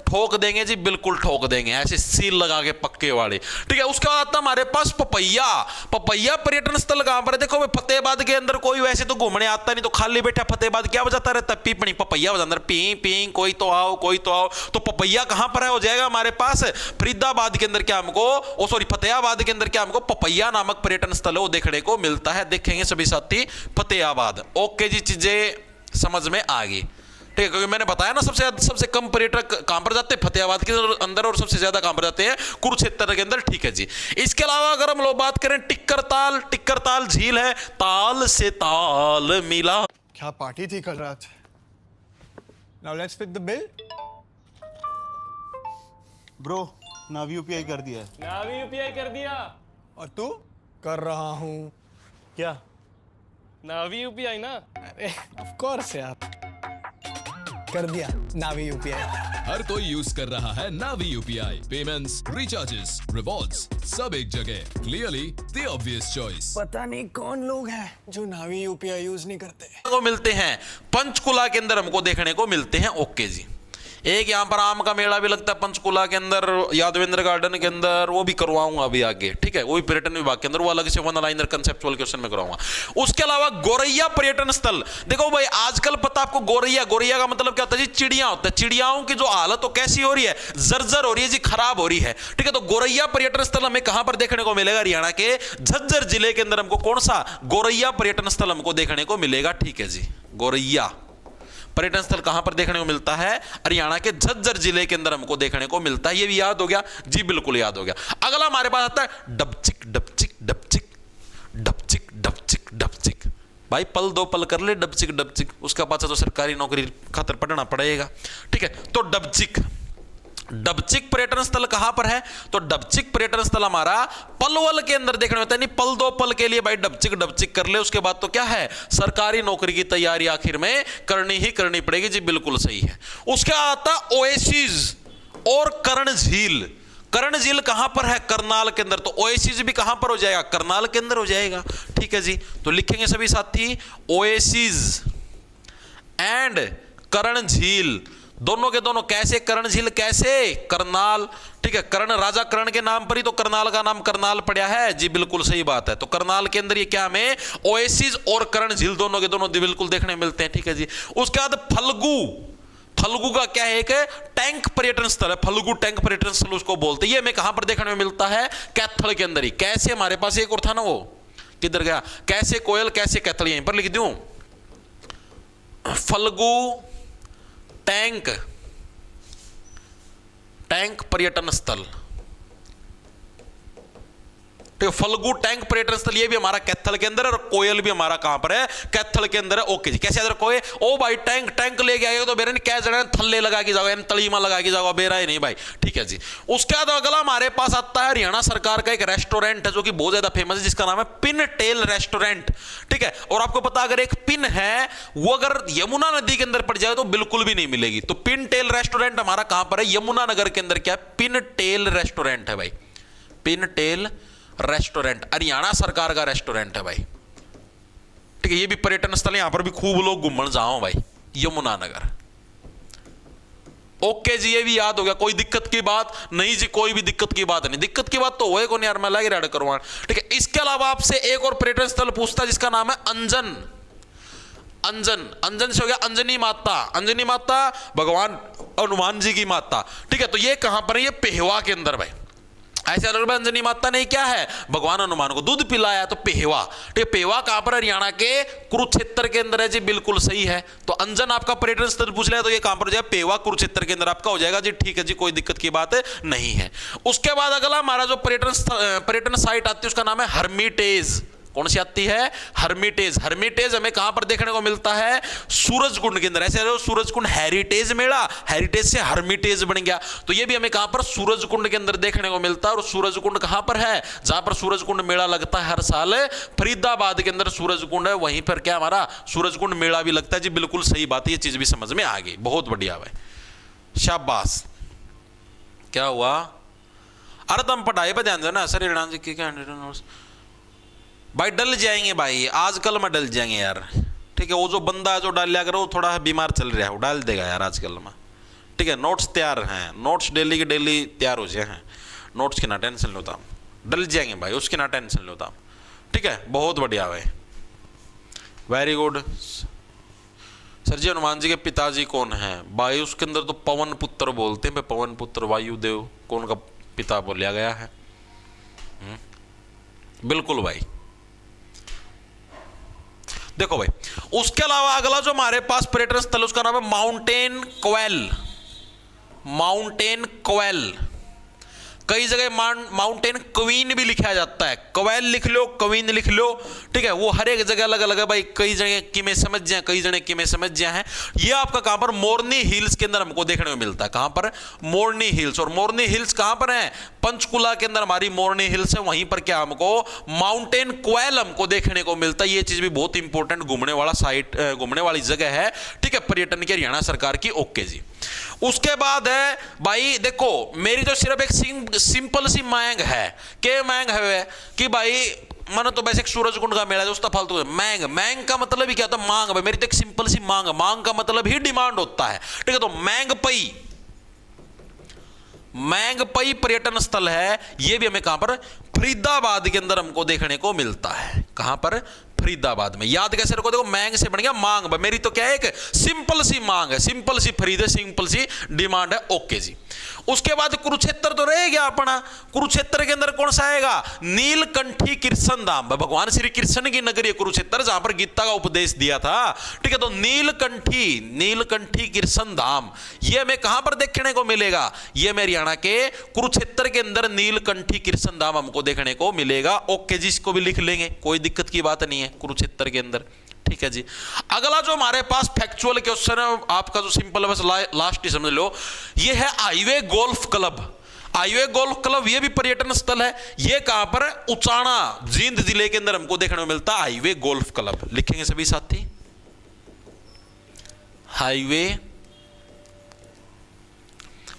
ठोक देंगे जी, बिल्कुल ठोक देंगे, ऐसे सील लगा के पक्के वाले, ठीक है। है। उसके बाद आता हमारे पास पपैया। पपैया पर्यटन स्थल कहां पर है? देखो भाई, फतेहाबाद के अंदर कोई वैसे तो घूमने आता नहीं, तो खाली बैठा फतेहाबाद क्या बजाता रहता है? पीपणी पपैया बजाता है, पी पी, कोई तो आओ कोई तो आओ। तो पपैया कहां पर है? हो जाएगा हमारे पास फरीदाबाद के अंदर क्या हमको, ओ सॉरी फतेहाबाद के अंदर क्या हमको पपैया नामक पर्यटन स्थल है वो देखने को मिलता है। देखेंगे सभी साथी फतेहाबाद। ओके जी, चीजें समझ में आ गई, ठीक है। क्योंकि मैंने बताया ना सबसे कम पर्यटक कहां पर जाते हैं? फतेहाबाद के अंदर, और सबसे ज्यादा कहां पर जाते हैं? कुरुक्षेत्र के अंदर, ठीक है जी। इसके अलावा अगर हम लोग बात करें टिक्कर ताल झील है, ताल से ताल मिला। क्या पार्टी थी कल रात। Now let's fit the bill. Bro Navi UPI कर दिया है। नावी यूपीआई कर दिया। और तू? कर रहा हूं। क्या? नावी यूपीआई ना। अरे ऑफ कोर्स यार, कर दिया नावी यूपीआई। हर कोई यूज कर रहा है नावी यूपीआई। पेमेंट्स, रिचार्जेस, रिवॉर्ड्स सब एक जगह। Clearly the obvious choice. पता नहीं कौन लोग हैं जो नावी यूपीआई यूज नहीं करते। को मिलते हैं पंचकुला के अंदर, हमको देखने को मिलते हैं। ओके जी। एक यहाँ पर आम का मेला भी लगता है पंचकुला के अंदर, यादवेंद्र गार्डन के अंदर, वो भी करवाऊंगा अभी आगे, ठीक है। वो भी पर्यटन विभाग के अंदर, वो अलग से वन लाइनर कंसेप्चुअल क्वेश्चन में करवाऊंगा। उसके अलावा गोरैया पर्यटन स्थल। देखो भाई, आजकल पता आपको गोरैया का मतलब क्या होता है जी? चिड़िया होता है। चिड़ियाओं की जो हालत तो कैसी हो रही है? जर्जर हो रही है जी, खराब हो रही है, ठीक है। तो गोरैया पर्यटन स्थल हमें कहां पर देखने को मिलेगा? हरियाणा के झज्जर जिले के अंदर हमको कौन सा गोरैया पर्यटन स्थल हमको देखने को मिलेगा, ठीक है जी। गोरैया पर्यटन स्थल कहां पर देखने को मिलता है? हरियाणा के झज्जर जिले के अंदर हमको देखने को मिलता है। ये भी याद हो गया जी, बिल्कुल याद हो गया। अगला हमारे पास आता है डबचिक डबचिक डबचिक डबचिक डबचिक डबचिक। भाई पल दो पल कर ले डबचिक डबचिक, उसका पाछा तो सरकारी नौकरी खातर पढ़ना पड़ेगा, ठीक है। तो डबचिक पर्यटन स्थल कहां पर है? तो डबचिक पर्यटन स्थल हमारा पलवल के अंदर देखने में। पल दो पल के लिए भाई डबचिक कर ले, उसके बाद तो क्या है? सरकारी नौकरी की तैयारी आखिर में करनी ही करनी पड़ेगी जी, बिल्कुल सही है। उसके आता ओएसिस और कर्ण झील। कर्ण झील कहां पर है? करनाल के अंदर। तो ओएसिस भी कहां पर हो जाएगा? करनाल के अंदर हो जाएगा, ठीक है जी। तो लिखेंगे सभी साथी ओएसिस एंड कर्ण झील, दोनों के दोनों कैसे? कर्ण झील कैसे? करनाल, ठीक है। कर्ण, राजा कर्ण के नाम पर ही तो करनाल का नाम करनाल पड़ा है जी, बिल्कुल सही बात है। तो करनाल के अंदर ये क्या हमें ओएसिस और कर्ण झील दोनों के दोनों बिल्कुल देखने मिलते हैं, ठीक है जी। उसके बाद फल्गु का क्या है? एक टैंक पर्यटन स्थल है, फल्गु टैंक पर्यटन स्थल उसको बोलते हैं। ये हमें कहां पर देखने में मिलता है? कैथल के अंदर ही। कैसे हमारे पास एक और था ना, वो किधर गया? कैसे कोयल कैसे कैथल, यहीं पर लिख दूं। फल्गु टैंक पर्यटन स्थल, तो फल्गु टैंक पर्यटन स्थल ये भी हमारा कैथल के अंदर है, और कोयल भी हमारा कहां पर है? कैथल के अंदर है। ओके जी। कैसे याद रखोगे? ओ भाई टैंक लेके आएगा तो बेरा क्या जरा थल्ले लगा के जाओगे, तलीमा लगा के जाओगे, बेरा ही नहीं भाई, ठीक है जी। उसके बाद अगला हमारे पास आता है हरियाणा सरकार का एक रेस्टोरेंट है जो कि बहुत ज्यादा फेमस है, जिसका नाम है पिन टेल रेस्टोरेंट, ठीक है। और आपको पता अगर एक पिन है वो अगर यमुना नदी के अंदर पड़ जाए तो बिल्कुल भी नहीं मिलेगी। तो पिन टेल रेस्टोरेंट हमारा कहां पर है? यमुना नगर के अंदर क्या है? पिन टेल रेस्टोरेंट है भाई, पिन टेल रेस्टोरेंट, हरियाणा सरकार का रेस्टोरेंट है भाई, ठीक है। ये भी पर्यटन स्थल, यहां पर भी खूब लोग घूमने जाओ भाई, यमुना नगर। ओके जी, ये भी याद हो गया। कोई दिक्कत की बात नहीं जी, कोई भी दिक्कत की बात नहीं। दिक्कत की बात तो होए कौन यार, मैं लगे रेड करवान, ठीक है। इसके अलावा आपसे एक और पर्यटन स्थल पूछता है जिसका नाम है अंजन से हो गया अंजनी माता। अंजनी माता भगवान हनुमान जी की माता, ठीक है। तो ये कहां पर है? ये पेहवा के अंदर भाई। ऐसे अलग अंजनी माता ने क्या है? भगवान हनुमान को दूध पिलाया, तो पेहवा, ठीक है। पेहवा कहां पर? हरियाणा के कुरुक्षेत्र के अंदर है जी, बिल्कुल सही है। तो अंजन आपका पर्यटन स्थल पूछ लिया तो ये कहां पर हो जाएगा? पेहवा कुरुक्षेत्र के अंदर आपका हो जाएगा जी, ठीक है जी, कोई दिक्कत की बात नहीं है। उसके बाद अगला हमारा जो पर्यटन साइट आती है उसका नाम है हर्मिटेज। कौन सी आती है? हर्मिटेज। हर्मिटेज हमें कहां पर देखने को मिलता है? सूरजकुंड के अंदर। ऐसे सूरजकुंड हेरिटेज मेला, हेरिटेज से हर्मिटेज बन गया, तो ये भी हमें कहां पर? सूरजकुंड के अंदर देखने को मिलता है। और सूरजकुंड कहां पर है? जहां पर सूरजकुंड मेला लगता है हर साल, फरीदाबाद के अंदर सूरजकुंड है, वहीं पर क्या हमारा सूरजकुंड मेला भी लगता है जी, बिल्कुल सही बात है। ये चीज भी समझ में आ गई, बहुत बढ़िया भाई, शाबाश। क्या हुआ? अरे तुम पढ़ाई पर ध्यान दो ना सर, जी की कैंडिडेट भाई डल जाएंगे भाई, आजकल में डल जाएंगे यार, ठीक है। वो जो बंदा है जो डाल लिया करो, वो थोड़ा बीमार चल रहा है, वो डाल देगा यार आजकल में, ठीक है। नोट्स तैयार हैं, नोट्स डेली के डेली तैयार हो जाए हैं, नोट्स की ना टेंशन लेता हूँ, डल जाएंगे भाई, उसकी ना टेंशन लो आप। ठीक है, बहुत बढ़िया भाई, वेरी गुड। सर जी हनुमान जी के पिताजी कौन है? भाई उसके अंदर तो पवन पुत्र बोलते हैं, पवन पुत्र वायुदेव कौन का पिता बोलिया गया है। बिल्कुल भाई। देखो भाई, उसके अलावा अगला जो हमारे पास पर्यटन स्थल उसका नाम है माउंटेन क्वेल। माउंटेन क्वेल, कई जगह माउंटेन क्वीन भी लिखा जाता है, क्वेल लिख लो, क्वीन लिख लो। ठीक है, वो हर एक जगह अलग अलग है भाई, कई जगह कि में समझ जाए, कई जगह कि में समझ जाए हैं। ये आपका कहां पर? मोरनी हिल्स के अंदर हमको देखने को मिलता है। कहां पर? मोरनी हिल्स। और मोरनी हिल्स कहां पर है? पंचकुला के अंदर हमारी मोरनी हिल्स है, वहीं पर क्या हमको माउंटेन क्वेल हमको देखने को मिलता है। ये चीज भी बहुत इंपॉर्टेंट घूमने वाला साइट, घूमने वाली जगह है। ठीक है, पर्यटन की हरियाणा सरकार की। ओके जी। उसके बाद है भाई, देखो मेरी तो सिर्फ एक सिंपल सी मांग है। क्या मांग है कि भाई मैंने तो वैसे सूरज कुंड का मेला है, उसका फालतू मांग, मांग का मतलब ही क्या होता है? मांग भाई, मेरी तो एक सिंपल सी मांग, मांग का मतलब ही डिमांड होता है। ठीक है, तो मांग पई, मैंगपई पर्यटन स्थल है। यह भी हमें कहां पर? फरीदाबाद के अंदर हमको देखने को मिलता है। कहां पर? फरीदाबाद में। याद कैसे रखो? देखो मैंग से बन गया मांग, मेरी तो क्या है? एक सिंपल सी मांग है, सिंपल सी खरीद है, सिंपल सी डिमांड है। ओके जी। उसके बाद कुरुक्षेत्र तो रह गया अपना। कुरुक्षेत्र के अंदर कौन सा आएगा? नीलकंठी कृष्ण धाम, भगवान श्री कृष्ण की नगरी कुरुक्षेत्र, जहां पर गीता का उपदेश दिया था। ठीक है, तो नीलकंठी कृष्ण धाम, यह हमें कहां पर देखने को मिलेगा? यह में हरियाणा के कुरुक्षेत्र के अंदर नीलकंठी कृष्ण धाम हमको देखने को मिलेगा। ओके जी, इसको भी लिख लेंगे, कोई दिक्कत की बात नहीं है, कुरुक्षेत्र के अंदर। ठीक है जी। अगला जो हमारे पास फैक्चुअल क्वेश्चन है आपका, जो सिंपल है, बस लास्ट ही समझ लो, ये है highway golf club. Highway golf club ये भी पर्यटन स्थल है। ये कहां पर है? उचाना, जींद जिले के अंदर हमको देखने को मिलता है हाईवे गोल्फ क्लब। लिखेंगे सभी साथी, हाईवे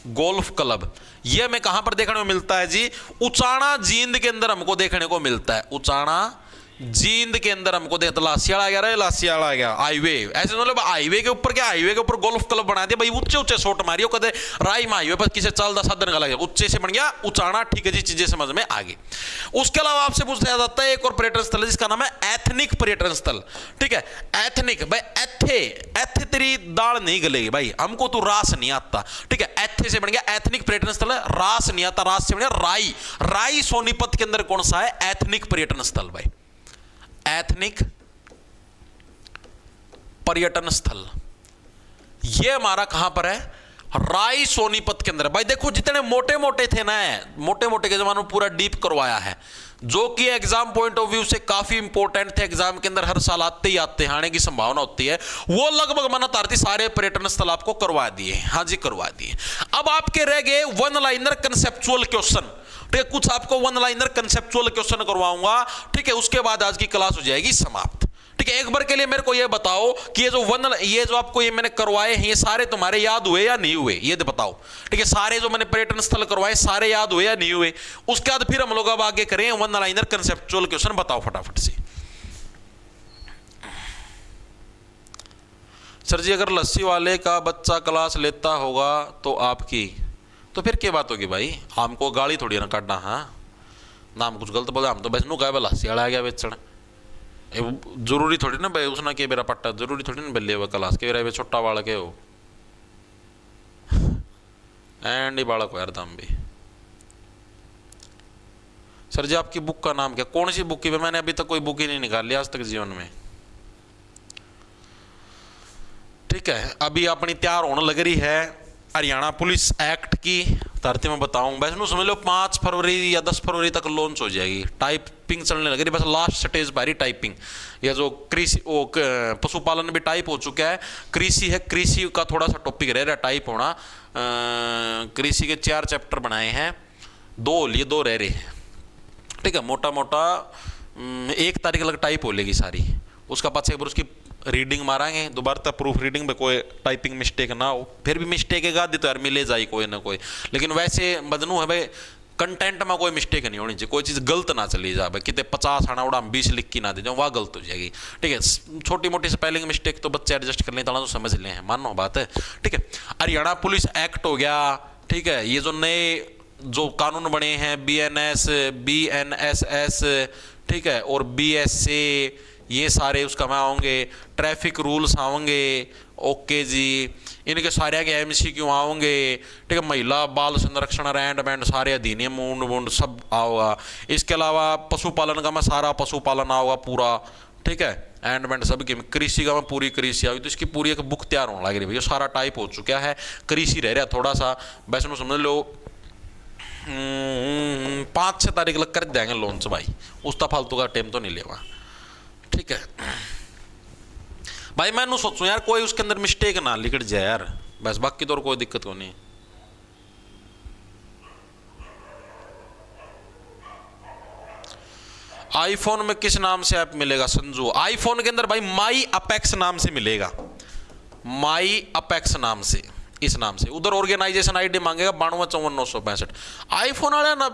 गोल्फ क्लब। यह हमें कहां पर देखने को मिलता है जी? उचाना जींद के अंदर हमको देखने को मिलता है। उचाना जींद के अंदर हमको देखता, लासियाड़ा आ गया रे, लासियाड़ा आ गया हाईवे। ऐसे मतलब हाईवे के ऊपर क्या? हाईवे के ऊपर गोल्फ क्लब बना दिया भाई, ऊंचे ऊंचे शॉट मारियो, कदे राय में हाईवे पर किसे चलता साधन का लगे, ऊंचे से बन गया उचाना। ठीक है जी, चीजें समझ में आ गई। उसके अलावा आपसे पूछा जाता है एक और पर्यटन स्थल है जिसका नाम है एथनिक पर्यटन स्थल। ठीक है, एथनिक भाई, एथे तेरी दाल नहीं गलेगी भाई, हमको तो रास नहीं आता। ठीक है, एथे से बन गया एथनिक पर्यटन स्थल है, रास नहीं आता, रास से बन गया राई। राई सोनीपत के अंदर कौन सा है? एथनिक पर्यटन स्थल भाई, एथनिक पर्यटन स्थल। यह हमारा कहां पर है? राय सोनीपत के अंदर। भाई देखो जितने मोटे मोटे थे ना, मोटे मोटे के जमाने में पूरा डीप करवाया है, जो कि एग्जाम पॉइंट ऑफ व्यू से काफी इंपॉर्टेंट थे, एग्जाम के अंदर हर साल आते ही आते हैं, आने की संभावना होती है, वो लगभग माना तारती सारे पर्यटन स्थल आपको करवा दिए। हाँ जी, करवा दिए। अब आपके रह गए वन लाइनर कंसेप्चुअल क्वेश्चन। ठीक है, कुछ आपको वन लाइनर कंसेप्चुअल क्वेश्चन करवाऊंगा। ठीक है, उसके बाद आज की क्लास हो जाएगी समाप्त। ठीक है, एक बार के लिए मेरे को ये बताओ कि ये जो आपको ये मैंने करवाए हैं, ये सारे तुम्हारे याद हुए या नहीं हुए? ये बताओ। ठीक है, सारे जो मैंने पर्यटन स्थल करवाए सारे याद हुए या नहीं हुए? उसके बाद फिर हम लोग अब आगे करें वन लाइनर कंसेप्चुअल क्वेश्चन। बताओ फटाफट से। सर जी अगर लस्सी वाले का बच्चा क्लास लेता होगा तो आपकी, तो फिर क्या बात होगी भाई? हमको गाली थोड़ी ना काटना। हाँ ना, हम कुछ गलत बोले, हम तो बहनों का लस्सी वाला आ गया बेचना, जरूरी थोड़ी ना भाई उसना के मेरा पट्टा, जरूरी थोड़ी ना बल्ले हुआ क्लास के मेरा छोटा बालक है वो, एंड ही बालक हो यार दाम भी। सर जी आपकी बुक का नाम क्या? कौन सी बुक की? मैंने अभी तक कोई बुक ही नहीं निकाली आज तक जीवन में। ठीक है, अभी अपनी तैयार होने लग रही है हरियाणा पुलिस एक्ट की धरती में बताऊं, वैसे समझ लो 5 फरवरी या 10 फरवरी तक लॉन्च हो जाएगी। टाइपिंग चलने लग रही, बस लास्ट स्टेज पर टाइपिंग। या जो कृषि पशुपालन भी टाइप हो चुका है, कृषि है, कृषि का थोड़ा सा टॉपिक रह रहा है टाइप होना। कृषि के 4 चैप्टर बनाए हैं, 2 रह रहे हैं। ठीक है, मोटा मोटा 1 तारीख लग टाइप हो लेगी सारी। उसका पास एक बार उसकी रीडिंग मारांगे दोबारा तक, प्रूफ रीडिंग में कोई टाइपिंग मिस्टेक ना हो। फिर भी मिस्टेक है गादी तो यार मिले जाए कोई ना कोई, लेकिन वैसे बदनू है भाई, कंटेंट में कोई मिस्टेक नहीं होनी चाहिए, कोई चीज़ गलत ना चली जाए भाई। कितने 50 आना उड़ा 20 लिख की ना दे जाओ, वह गलत हो जाएगी। ठीक है, छोटी मोटी स्पेलिंग मिस्टेक तो बच्चे एडजस्ट कर लेते, तो समझ ले हैं, मानो बात है। ठीक है, हरियाणा पुलिस एक्ट हो गया। ठीक है, ये जो नए जो कानून बने हैं BNS, BNSS, ठीक है, और BSA, ये सारे उसका में आएंगे, ट्रैफिक रूल्स आएंगे, ओके जी, इनके सारे के MCQ आएंगे, ठीक है, महिला बाल संरक्षण रैंड बैंड सारे अधिनियम उंड वुंड सब आओगा। इसके अलावा पशुपालन का में सारा पशुपालन आओगा पूरा, ठीक है, एंड बैंड सब की, कृषि का में पूरी कृषि आई, तो इसकी पूरी एक बुक तैयार होने लग रही भैया, सारा टाइप हो चुका है, कृषि रह रहा थोड़ा सा, वैसे समझ लो 5-6 तारीख लग कर देंगे लॉन्च भाई, उसका फालतू का टाइम तो नहीं लेवा, ठीक है भाई। मैं सोचूं यार कोई उसके अंदर मिस्टेक ना लिख जाए यार, बस बाकी तो और कोई दिक्कत को नहीं। आईफोन में किस नाम से ऐप मिलेगा संजू? आईफोन के अंदर भाई माई अपेक्स नाम से मिलेगा, माई अपेक्स नाम से, इस नाम से। उधर ऑर्गेनाइजेशन आईडी मांगेगा 9254 आईफोन वाला ना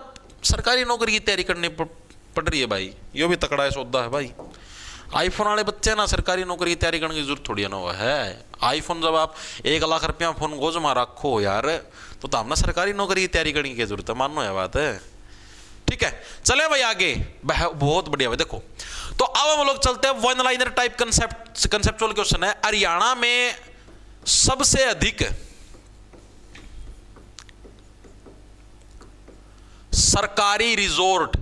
सरकारी नौकरी की तैयारी करनी पड़ रही है भाई, ये भी तकड़ा है सौदा है भाई। आईफोन वाले बच्चे ना सरकारी नौकरी की तैयारी करने की जरूरत थोड़ी ना है। आईफोन जब आप 1 लाख रुपया फोन गोज में रखो यार, तो हम ना सरकारी नौकरी की तैयारी करने की जरूरत है, मानो यह बात है, ठीक है। चले भाई आगे, बहुत बढ़िया भाई। देखो तो अब हम लोग चलते हैं one liner type conceptual question है। हरियाणा में सबसे अधिक सरकारी रिजोर्ट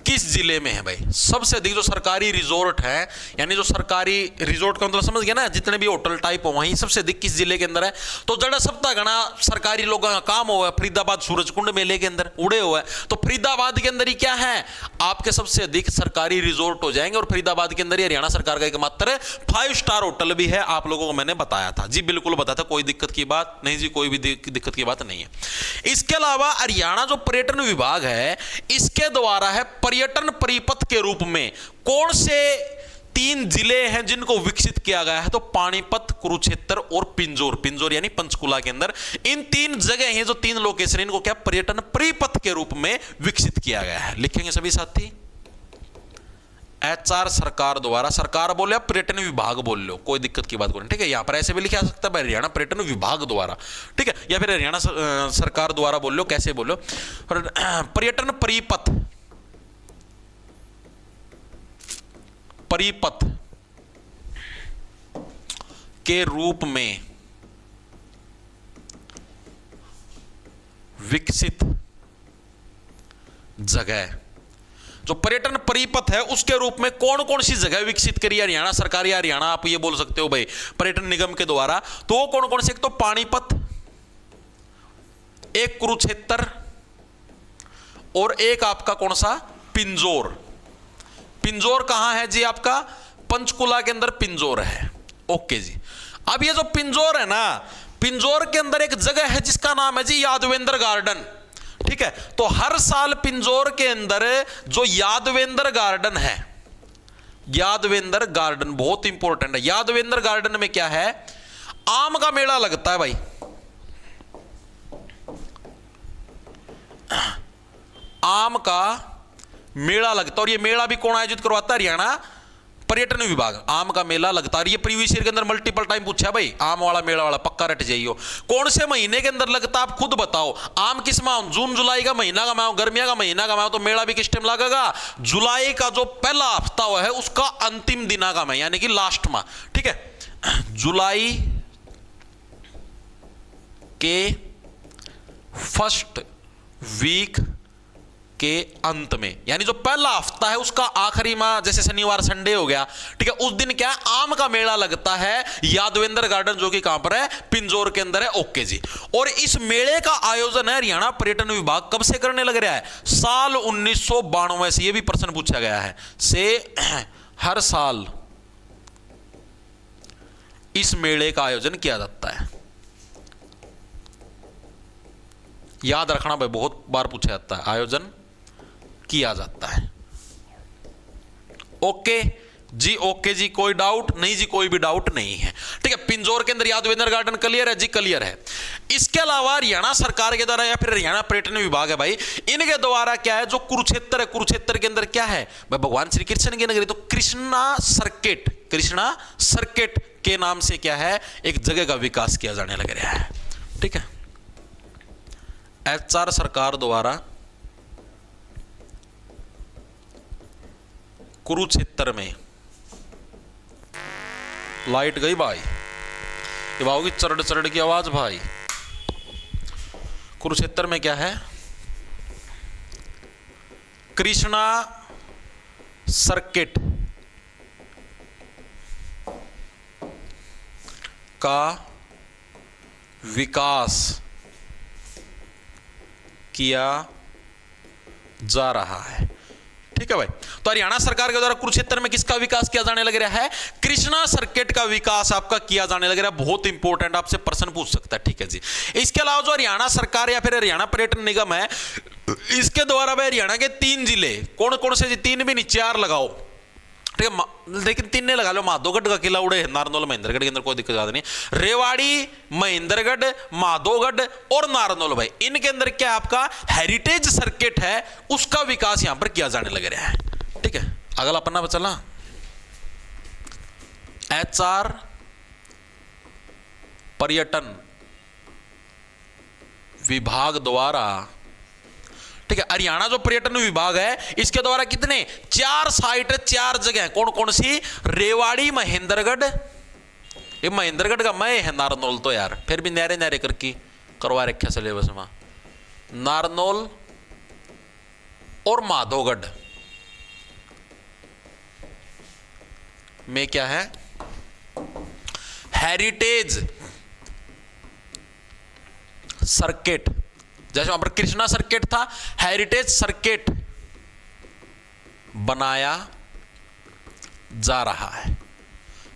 किस जिले में है भाई? सबसे अधिक जो सरकारी रिजोर्ट है, यानी जो सरकारी रिजोर्ट का मतलब समझ गया ना, जितने भी होटल टाइप हो वहीं सबसे अधिक किस जिले के अंदर है? तो जड़ा सप्ताह गणा सरकारी लोगों का काम हुआ है फरीदाबाद सूरजकुंड मेले के अंदर उड़े हुआ है, तो फरीदाबाद के अंदर ही क्या है आपके सबसे अधिक सरकारी रिजोर्ट हो जाएंगे। और फरीदाबाद के अंदर ही हरियाणा सरकार का एकमात्र 5 स्टार होटल भी है, आप लोगों को मैंने बताया था जी, बिल्कुल बताया था, कोई दिक्कत की बात नहीं जी, कोई भी दिक्कत की बात नहीं है। इसके अलावा हरियाणा जो पर्यटन विभाग है, इसके द्वारा है पर्यटन परिपथ के रूप में कौन से 3 जिले हैं जिनको विकसित किया गया है? तो पानीपत, कुरुक्षेत्र और पिंजौर। पिंजौर यानी पंचकुला के अंदर इन 3 जगह हैं, जो 3 लोकेशन, इनको क्या पर्यटन परिपथ के रूप में विकसित किया गया है। लिखेंगे सभी साथी, HR सरकार द्वारा, सरकार बोले आप पर्यटन विभाग बोल लो, कोई दिक्कत की बात नहीं, ठीक है। यहां पर ऐसे भी लिखा जा सकता है हरियाणा पर्यटन विभाग द्वारा, ठीक है, या फिर हरियाणा सरकार द्वारा बोल लो, कैसे बोलो। पर्यटन परिपथ के रूप में विकसित जगह, जो पर्यटन परिपथ है उसके रूप में कौन कौन सी जगह विकसित करी हरियाणा सरकार या हरियाणा आप ये बोल सकते हो भाई पर्यटन निगम के द्वारा, तो वो कौन कौन से? एक तो पानीपत, एक कुरुक्षेत्र और एक आपका कौन सा? पिंजौर। पिंजौर कहां है जी? आपका पंचकुला के अंदर पिंजौर है, ओके जी। अब ये जो पिंजौर है ना, पिंजौर के अंदर एक जगह है जिसका नाम है जी यादवेंद्र गार्डन, ठीक है। तो हर साल पिंजौर के अंदर जो यादवेंद्र गार्डन है, यादवेंद्र गार्डन बहुत इंपॉर्टेंट है। यादवेंद्र गार्डन में क्या है? आम का मेला लगता है भाई, आम का मेला लगता है। और ये मेला भी कौन आयोजित करवाता है? हरियाणा पर्यटन विभाग। आम का मेला लगता है, ये प्रीवियस ईयर के अंदर मल्टीपल टाइम पूछा भाई, आम वाला मेला वाला पक्का रट जाइयो। कौन से महीने के अंदर लगता है आप खुद बताओ? आम किस माह? जून जुलाई का महीना का माह, गर्मिया का महीना का माह, तो मेला भी किस टाइम लगेगा? जुलाई का जो पहला हफ्ता हुआ है उसका अंतिम दिना का माह, यानी कि लास्ट माह, ठीक है। जुलाई के फर्स्ट वीक के अंत में, यानी जो पहला हफ्ता है उसका आखिरी माह, जैसे शनिवार संडे हो गया, ठीक है, उस दिन क्या है? आम का मेला लगता है यादवेंद्र गार्डन, जो कि कहां पर है? पिंजौर के अंदर है, ओके जी। और इस मेले का आयोजन है हरियाणा पर्यटन विभाग कब से करने लग रहा है? साल 1992 से। यह भी प्रश्न पूछा गया है, से हर साल इस मेले का आयोजन किया जाता है। याद रखना भाई, बहुत बार पूछा जाता है, आयोजन किया जाता है, ओके जी, ओके जी, कोई डाउट नहीं जी, कोई भी डाउट नहीं है, ठीक है। पिंजौर के अंदर यादवेंद्र गार्डन क्लियर है जी, क्लियर है। इसके अलावा हरियाणा सरकार के द्वारा या फिर हरियाणा पर्यटन विभाग है भाई, इनके द्वारा क्या है? जो कुरुक्षेत्र है, कुरुक्षेत्र के अंदर क्या है भाई? भगवान श्री कृष्ण की नगरी, तो कृष्णा सर्किट के नाम से क्या है, एक जगह का विकास किया जाने लग रहा है। ठीक है, HR सरकार द्वारा कुरुक्षेत्र में, लाइट गई भाई, ये भाव की चरड़ चरड़ की आवाज भाई। कुरुक्षेत्र में क्या है, कृष्णा सर्किट का विकास किया जा रहा है। ठीक है भाई, तो हरियाणा सरकार के द्वारा कुरुक्षेत्र में किसका विकास किया जाने लग रहा है, कृष्णा सर्किट का विकास आपका किया जाने लग रहा है। बहुत इंपॉर्टेंट, आपसे प्रश्न पूछ सकता है। ठीक है जी, इसके अलावा जो हरियाणा सरकार या फिर हरियाणा पर्यटन निगम है, इसके द्वारा भाई हरियाणा के 3 जिले, कौन कौन से जी, 3 भी नहीं 4 लगाओ। ठीक है, लेकिन 3 ने लगा लो, माधोगढ़ का किला उड़े, नारनौल महेंद्रगढ़ के अंदर कोई दिक्कत ज्यादा नहीं। रेवाड़ी, महेंद्रगढ़, माधोगढ़ और नारनौल भाई, इनके अंदर क्या आपका हेरिटेज सर्किट है, उसका विकास यहां पर किया जाने लग रहा है। ठीक है, अगला पन्ना पर चला, HR पर्यटन विभाग द्वारा, ठीक है, हरियाणा जो पर्यटन विभाग है, इसके द्वारा कितने 4 साइट, 4 जगह, कौन कौन सी, रेवाड़ी, महेंद्रगढ़, ये महेंद्रगढ़ का मैं है, नारनौल तो यार फिर भी नहरे नहरे करके करवा रखा सिलेबस में, नारनौल और माधोगढ़ में क्या है, हेरिटेज सर्किट, जैसे वहां पर कृष्णा सर्किट था, हेरिटेज सर्किट बनाया जा रहा है।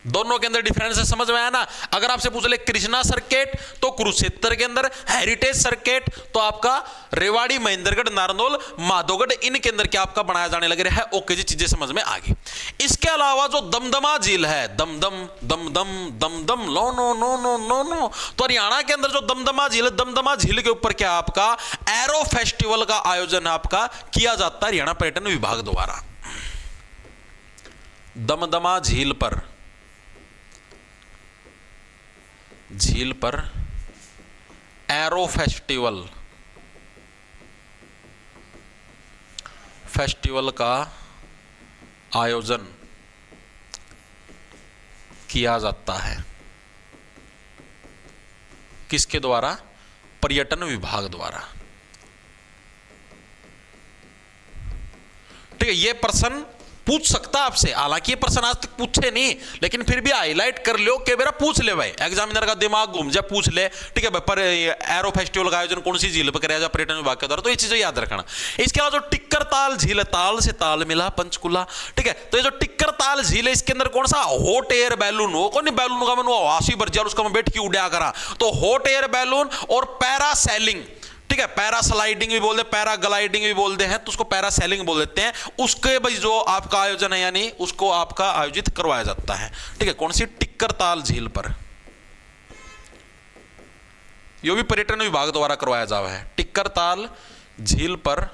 दोनों के अंदर डिफरेंस है, समझ में आया ना। अगर आपसे पूछ ले कृष्णा सर्किट तो कुरुक्षेत्र के अंदर, हेरिटेज सर्किट तो आपका रेवाड़ी, महेंद्रगढ़, नारनौल, माधोगढ़, इनके अंदर क्या आपका बनाया जाने लग रहा है। ओके जी, चीजें समझ में आ गई। इसके अलावा जो दमदमा झील है, दमदम दमदम दमदम लो no no no no no, तो हरियाणा के अंदर जो दमदमा झील है, दमदमा झील के ऊपर क्या आपका एरो फेस्टिवल का आयोजन आपका किया जाता है हरियाणा पर्यटन विभाग द्वारा। दमदमा झील पर एरो फेस्टिवल का आयोजन किया जाता है, किसके द्वारा, पर्यटन विभाग द्वारा। ठीक है, यह प्रश्न पूछ सकता आपसे, हालांकि ये प्रश्न आज तक पूछे नहीं, लेकिन फिर भी हाईलाइट कर लो कि मेरा पूछ ले भाई, एग्जामिनर का दिमाग घूम जाए, पूछ ले। ठीक है भाई, पर एरो फेस्टिवल का आयोजन कौन सी झील पर कराया जाए पर्यटन विभाग के द्वारा, तो ये चीजें याद रखना। इसके अलावा जो टिक्कर ताल झील है, ताल से ताल मिला पंचकुला, ठीक है, तो ये जो टिक्कर ताल झील है, इसके अंदर कौन सा हॉट एयर बैलून हो, कौन बैलून का मैंने वासी भर जा, उसका मैं बैठ के उड़ा करा, तो हॉट एयर बैलून और पैरासेलिंग, ठीक है, पैरास्लाइडिंग भी बोलते हैं, पैराग्लाइडिंग भी बोलते हैं, तो उसको पैरासेलिंग बोल देते हैं। उसके भाई जो आपका आयोजन है, यानी उसको आपका आयोजित करवाया जाता है। ठीक है, कौन सी, टिक्कर ताल झील पर, यो भी पर्यटन विभाग द्वारा करवाया जा रहा है। टिक्कर ताल झील पर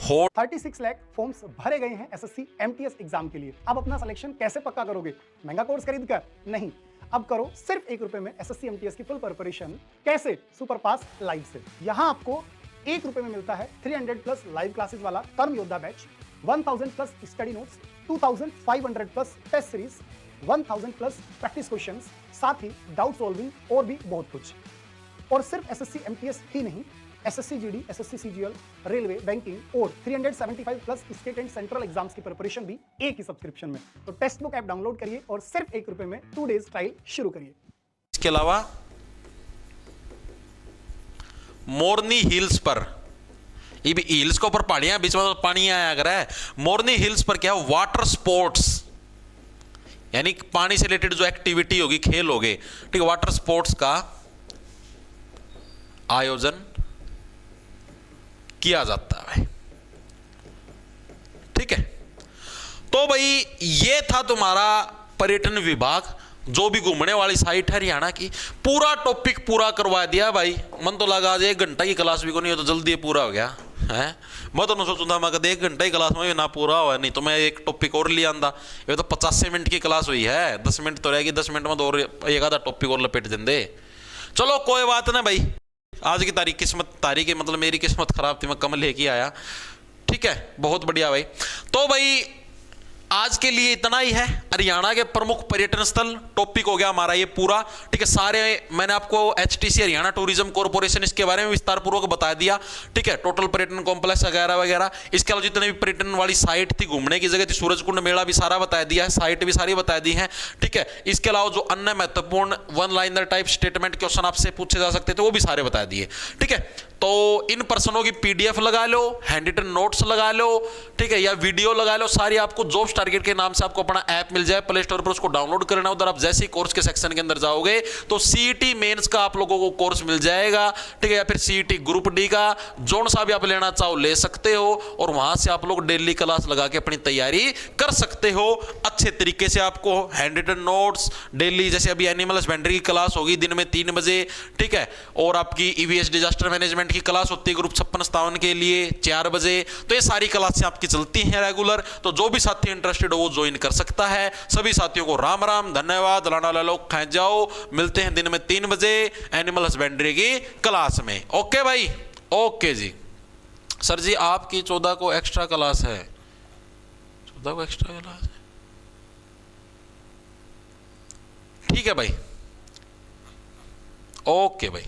36 लाख फॉर्म्स भरे गए हैं एसएससी एमटीएस एग्जाम के लिए। अब अपना सिलेक्शन कैसे पक्का करोगे? महंगा कोर्स खरीद कर नहीं, अब करो सिर्फ 1 रुपए में एसएससी एमटीएस की फुल प्रिपरेशन। कैसे? सुपर पास लाइव से। यहां आपको 1 रुपए में मिलता है 300 प्लस लाइव क्लासेस वाला कर्म योद्धा batch, 1000 plus study notes, 2500 plus test series, 1000 plus practice questions, साथ ही डाउट सॉल्विंग और भी बहुत कुछ। और सिर्फ एसएससी एमटीएस ही नहीं, SSC GD, SSC CGL, railway, banking और 375 plus state and central exams की प्रिपरेशन भी एक ही सब्सक्रिप्शन में। तो टेक्स्ट बुक ऐप डाउनलोड करिए और सिर्फ 1 रुपए में 2 डेज ट्रायल शुरू करिए। इसके अलावा मोरनी हिल्स पर, ये भी हिल्स के ऊपर पहाड़ियां, बीच में पानी आया अगर है, मोरनी हिल्स पर क्या है, वाटर स्पोर्ट्स, यानी पानी से रिलेटेड जो एक्टिविटी होगी, खेल होगे, ठीक है, वाटर स्पोर्ट्स का आयोजन किया जाता है। ठीक है, तो भाई ये था तुम्हारा पर्यटन विभाग, जो भी घूमने वाली साइट है हरियाणा की। पूरा टॉपिक पूरा करवा दिया भाई, मन तो लगा आज 1 घंटा की क्लास भी को नहीं हो तो जल्दी पूरा हो गया। है। मैं तो सोचूंगा मैं कभी 1 घंटे की क्लास में भी ना पूरा हुआ, नहीं तो मैं एक टॉपिक और ले आंदा। ये तो 50 मिनट की क्लास हुई है, 10 मिनट तो रहेगी, 10 मिनट में तो और एक आधा टॉपिक और लपेट देंगे। चलो कोई बात ना भाई, आज की तारीख मतलब मेरी किस्मत खराब थी, मैं कम लेके आया। ठीक है, बहुत बढ़िया भाई। तो भाई आज के लिए इतना ही है। हरियाणा के प्रमुख पर्यटन स्थल टॉपिक हो गया हमारा ये पूरा। ठीक है, सारे मैंने आपको HTC हरियाणा टूरिज्म कॉर्पोरेशन इसके बारे में विस्तार पूर्वक बता दिया। ठीक है, टोटल पर्यटन कॉम्प्लेक्स वगैरह वगैरह, इसके अलावा जितने भी पर्यटन वाली साइट थी, घूमने की जगह थी, सूरजकुंड मेला भी सारा बता दिया है, साइट भी सारी बता दी है। ठीक है, इसके अलावा जो अन्य महत्वपूर्ण one liner type statement question आपसे पूछे जा सकते थे वो भी सारे बता दिए। ठीक है, तो इन प्रश्नों की PDF लगा लो, हैंड रिटन नोट्स लगा लो, ठीक है, या वीडियो लगा लो, सारी आपको जॉब्स टारगेट के नाम से आपको अपना ऐप मिल जाए, प्ले स्टोर पर उसको डाउनलोड करना। उधर आप जैसे ही कोर्स के सेक्शन के अंदर जाओगे तो CET मेंस का आप लोगों को कोर्स मिल जाएगा। ठीक है, या फिर CET ग्रुप डी का जोन सा भी आप लेना चाहो ले सकते हो, और वहां से आप लोग डेली क्लास लगा के अपनी तैयारी कर सकते हो अच्छे तरीके से। आपको हैंड रिटन नोट्स डेली, जैसे अभी एनिमल हस्बेंड्री की क्लास होगी दिन में 3 बजे। ठीक है, और आपकी EVS डिजास्टर मैनेजमेंट की क्लास होती है ग्रुप 56-57 के लिए 4 बजे। तो ये सारी क्लासें आपकी चलती हैं रेगुलर। तो जो भी साथी इंटरेस्टेड हो वो ज्वाइन कर सकता है। सभी साथियों को राम राम, धन्यवाद, लाना ला लो, खाए जाओ। मिलते हैं दिन में 3 बजे एनिमल हस्बेंड्री की क्लास में। ओके भाई, ओके जी। सर जी आपकी 14 को एक्स्ट्रा क्लास है, 14 को एक्स्ट्रा क्लास है, ठीक है भाई, ओके भाई।